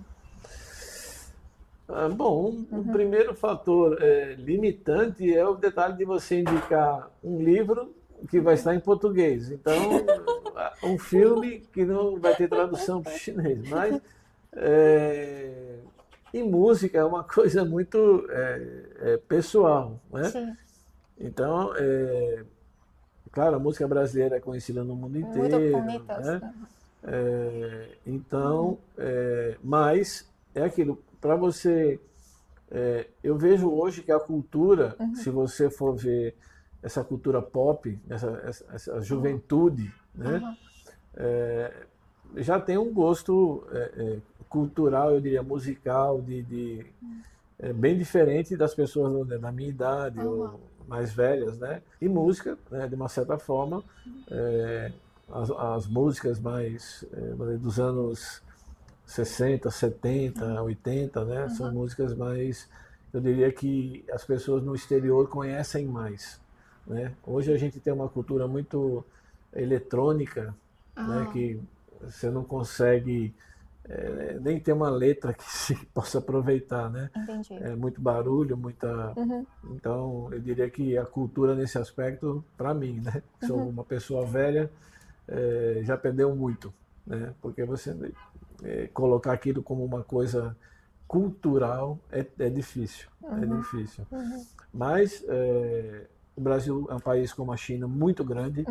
Bom, o primeiro fator limitante é o detalhe de você indicar um livro que vai estar em português. Então, um filme que não vai ter tradução para o chinês. Mas, e música é uma coisa muito pessoal, né? Sim. Então, claro, a música brasileira é conhecida no mundo inteiro. Muito bonitas. Né? Então, mas é aquilo, para você... eu vejo hoje que a cultura, se você for ver essa cultura pop, essa juventude, né? Já tem um gosto cultural, eu diria, musical, bem diferente das pessoas da minha idade ou mais velhas, né? E música, né, de uma certa forma, as músicas mais dos anos 60, 70, 80, né? São músicas mais, eu diria que as pessoas no exterior conhecem mais, né? Hoje a gente tem uma cultura muito eletrônica, né? Que você não consegue nem ter uma letra que se possa aproveitar, né? Entendi. É muito barulho, muita... Então, eu diria que a cultura nesse aspecto, para mim, né? Sou uma pessoa velha, já perdeu muito, né? Porque você colocar aquilo como uma coisa cultural é difícil, é difícil. Mas o Brasil é um país como a China muito grande,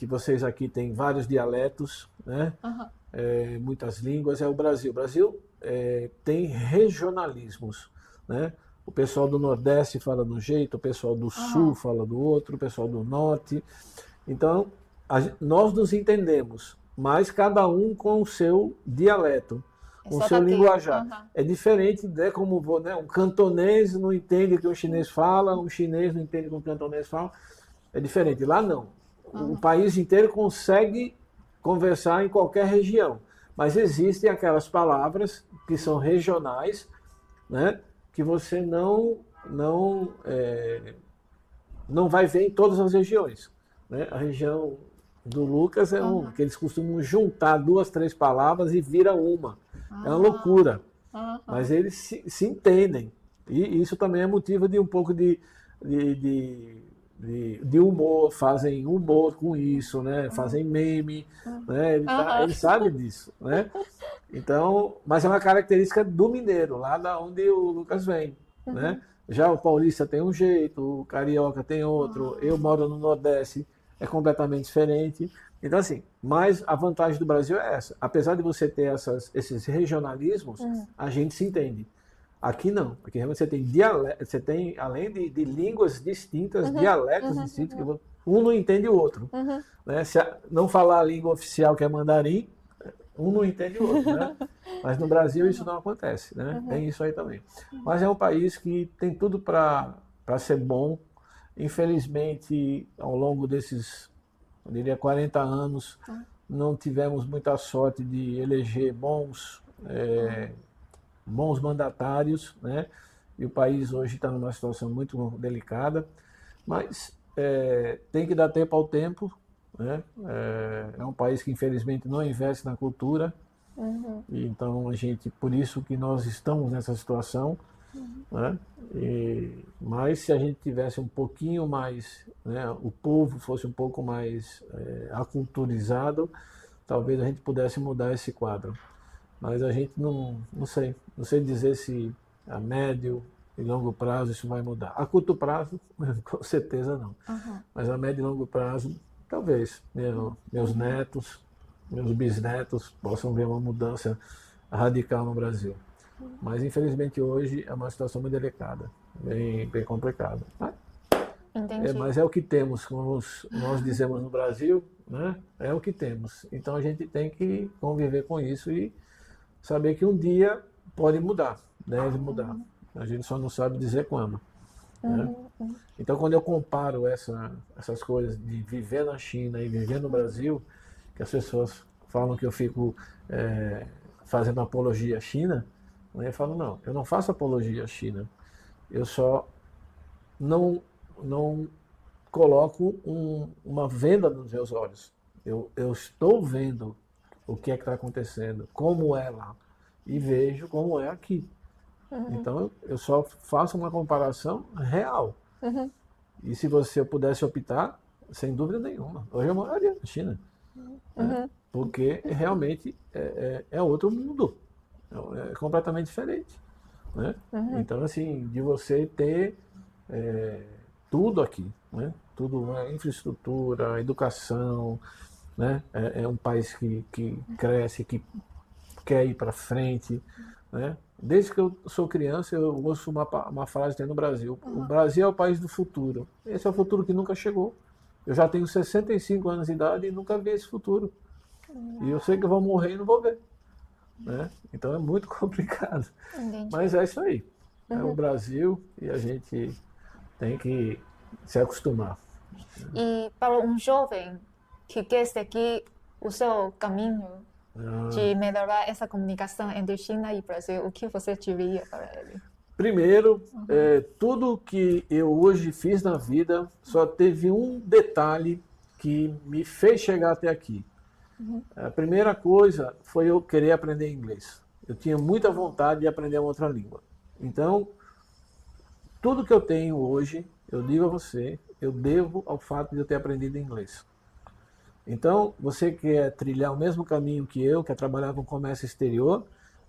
Vocês aqui têm vários dialetos, né? Muitas línguas. É o Brasil. O Brasil tem regionalismos, né? O pessoal do Nordeste fala de um jeito, o pessoal do Sul fala do outro, o pessoal do Norte. Então, nós nos entendemos, mas cada um com o seu dialeto, com o seu linguajar. É diferente, né, como né, um cantonês não entende o que um chinês fala, um chinês não entende o que um cantonês fala. É diferente. Lá não. O país inteiro consegue conversar em qualquer região, mas existem aquelas palavras que são regionais, né, que você não vai ver em todas as regiões, né? A região do Lucas que eles costumam juntar 2, 3 palavras e vira uma. É uma loucura, mas eles se entendem. E isso também é motivo de um pouco de humor, fazem humor com isso, né? Fazem meme, né? Ele sabe disso, né? Então, mas é uma característica do mineiro, lá da onde o Lucas vem, né? Já o paulista tem um jeito, o carioca tem outro, eu moro no Nordeste, é completamente diferente. Então, assim, mas a vantagem do Brasil é essa. Apesar de você ter esses regionalismos, a gente se entende. Aqui não. Aqui realmente você tem dialeto, você tem, além de línguas distintas, dialetos distintos, que um não entende o outro. Né? Se não falar a língua oficial, que é mandarim, um não entende o outro, né? Mas no Brasil isso não acontece, né? Tem isso aí também. Mas é um país que tem tudo para ser bom. Infelizmente, ao longo desses, eu diria, 40 anos, não tivemos muita sorte de eleger bons mandatários, né? E o país hoje está numa situação muito delicada, mas tem que dar tempo ao tempo, né? É um país que infelizmente não investe na cultura, e então por isso que nós estamos nessa situação, né? Mas se a gente tivesse um pouquinho mais, né, o povo fosse um pouco mais aculturizado, talvez a gente pudesse mudar esse quadro. Mas a gente não sei dizer se a médio e longo prazo isso vai mudar. A curto prazo, com certeza não. Mas a médio e longo prazo, talvez meus netos, meus bisnetos possam ver uma mudança radical no Brasil. Mas infelizmente hoje é uma situação muito delicada, bem complicada. Mas é o que temos, como nós dizemos no Brasil, né? É o que temos. Então a gente tem que conviver com isso e saber que um dia pode mudar, deve mudar. A gente só não sabe dizer quando. Né? Então, quando eu comparo essas coisas de viver na China e viver no Brasil, que as pessoas falam que eu fico fazendo apologia à China, eu falo, não, eu não faço apologia à China. Eu só não coloco uma venda nos meus olhos. Eu estou vendo o que é que está acontecendo, como é lá, e vejo como é aqui. Então, eu só faço uma comparação real. E se eu pudesse optar, sem dúvida nenhuma, hoje eu moraria na China. Né? Porque realmente é outro mundo. É completamente diferente. Né? Então, assim, de você ter tudo aqui, né? Tudo, infraestrutura, educação, né? É um país que cresce, que quer ir para frente, né? Desde que eu sou criança, eu ouço uma frase que tem no Brasil: o Brasil é o país do futuro. Esse é o futuro que nunca chegou. Eu já tenho 65 anos de idade e nunca vi esse futuro. E eu sei que eu vou morrer e não vou ver. Né? Então é muito complicado. Entendi. Mas é isso aí. É o Brasil e a gente tem que se acostumar. E para um jovem que quer seguir o seu caminho de melhorar essa comunicação entre China e Brasil, o que você diria para ele? Primeiro, tudo que eu hoje fiz na vida só teve um detalhe que me fez chegar até aqui. A primeira coisa foi eu querer aprender inglês. Eu tinha muita vontade de aprender uma outra língua. Então, tudo que eu tenho hoje, eu digo a você, eu devo ao fato de eu ter aprendido inglês. Então, você quer trilhar o mesmo caminho que eu, quer trabalhar com comércio exterior,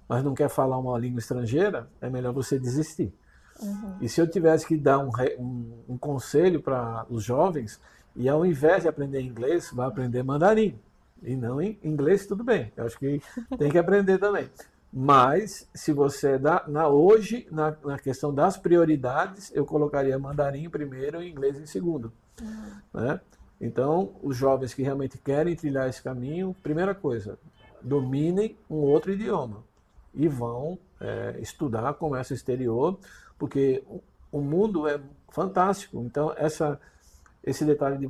mas não quer falar uma língua estrangeira, é melhor você desistir. E se eu tivesse que dar um conselho para os jovens, e ao invés de aprender inglês, vai aprender mandarim. E não em inglês, tudo bem. Eu acho que tem que aprender também. Mas, se você hoje, na questão das prioridades, eu colocaria mandarim em primeiro e inglês em segundo. Né? Então, os jovens que realmente querem trilhar esse caminho, primeira coisa, dominem um outro idioma e vão estudar comércio exterior, porque o mundo é fantástico. Então, esse detalhe de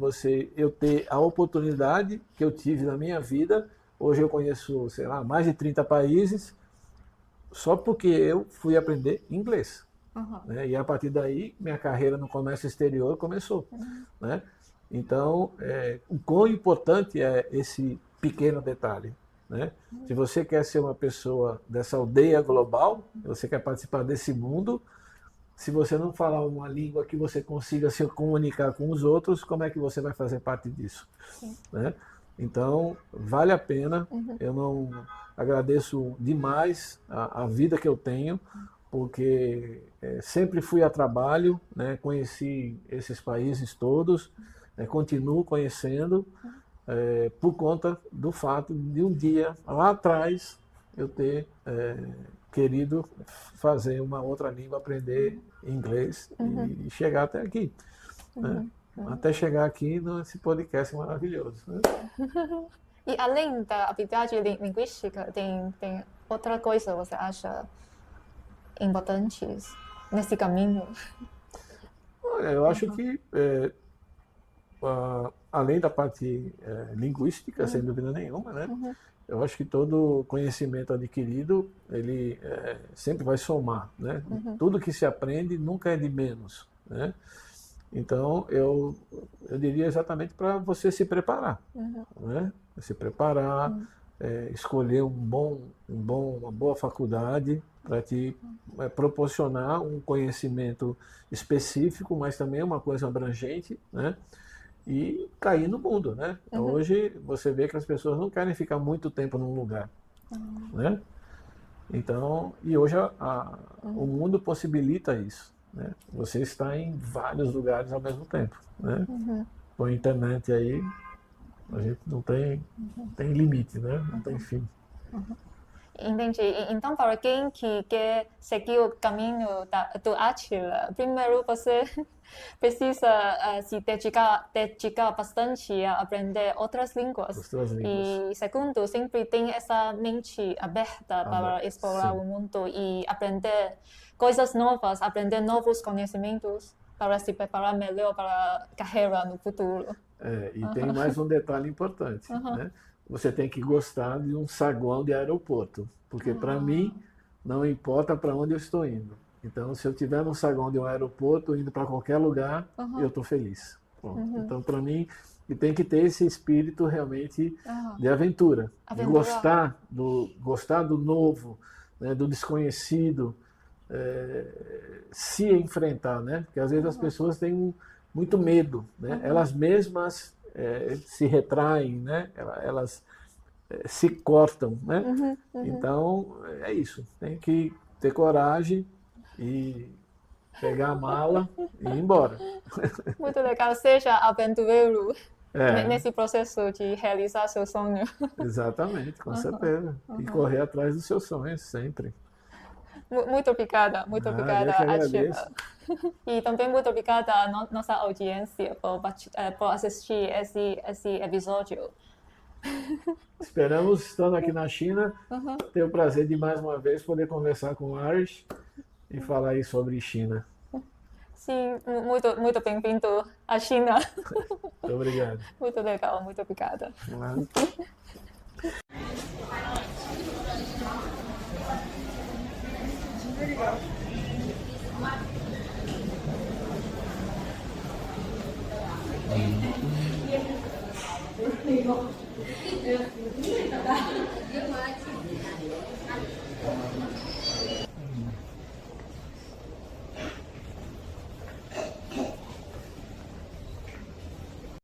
eu ter a oportunidade que eu tive na minha vida, hoje eu conheço, sei lá, mais de 30 países, só porque eu fui aprender inglês. Né? E a partir daí, minha carreira no comércio exterior começou. Né? Então, o quão importante é esse pequeno detalhe. Né? Se você quer ser uma pessoa dessa aldeia global, você quer participar desse mundo, se você não falar uma língua que você consiga se comunicar com os outros, como é que você vai fazer parte disso? Né? Então, vale a pena. Eu não agradeço demais a vida que eu tenho, porque sempre fui a trabalho, né? Conheci esses países todos, continuo conhecendo, por conta do fato de um dia, lá atrás, eu ter querido fazer uma outra língua, aprender inglês e chegar até aqui. Né? Até chegar aqui nesse podcast maravilhoso. Né? E além da habilidade linguística, tem outra coisa que você acha importante nesse caminho? Olha, eu acho que, além da parte linguística, sem dúvida nenhuma, né? Eu acho que todo conhecimento adquirido, ele sempre vai somar, né? Tudo que se aprende nunca é de menos, né? Então, eu diria exatamente para você se preparar, né? Se preparar, escolher uma boa faculdade para te proporcionar um conhecimento específico, mas também uma coisa abrangente, né? E cair no mundo, né? Hoje você vê que as pessoas não querem ficar muito tempo num lugar, né? Então, e hoje o mundo possibilita isso, né? Você está em vários lugares ao mesmo tempo, né? Com a internet aí, a gente não tem limite, né? Não tem fim. Entendi. Então, para quem que quer seguir o caminho do Átila, primeiro você precisa se dedicar bastante a aprender outras línguas. E segundo, sempre tem essa mente aberta para explorar o mundo e aprender coisas novas, aprender novos conhecimentos para se preparar melhor para a carreira no futuro. E tem mais um detalhe importante, né? Você tem que gostar de um saguão de aeroporto, porque para mim não importa para onde eu estou indo. Então, se eu estiver no saguão de um aeroporto, indo para qualquer lugar, eu estou feliz. Então, para mim, tem que ter esse espírito realmente de aventura, de gostar do novo, né, do desconhecido, se enfrentar, né? Porque às vezes as pessoas têm muito medo, né? Elas mesmas se retraem, né? Elas se cortam, né? Então, é isso. Tem que ter coragem e pegar a mala e ir embora. Muito legal. Seja aventureiro nesse processo de realizar seu sonho. Exatamente, com certeza. E correr atrás dos seus sonhos, sempre. Muito obrigada, Átila. E também muito obrigada à nossa audiência por assistir esse episódio. Esperamos, estando aqui na China, ter o prazer de mais uma vez poder conversar com o Arish e falar aí sobre China. Sim, muito bem-vindo à China. Muito obrigado. Muito legal, muito obrigada. Obrigado.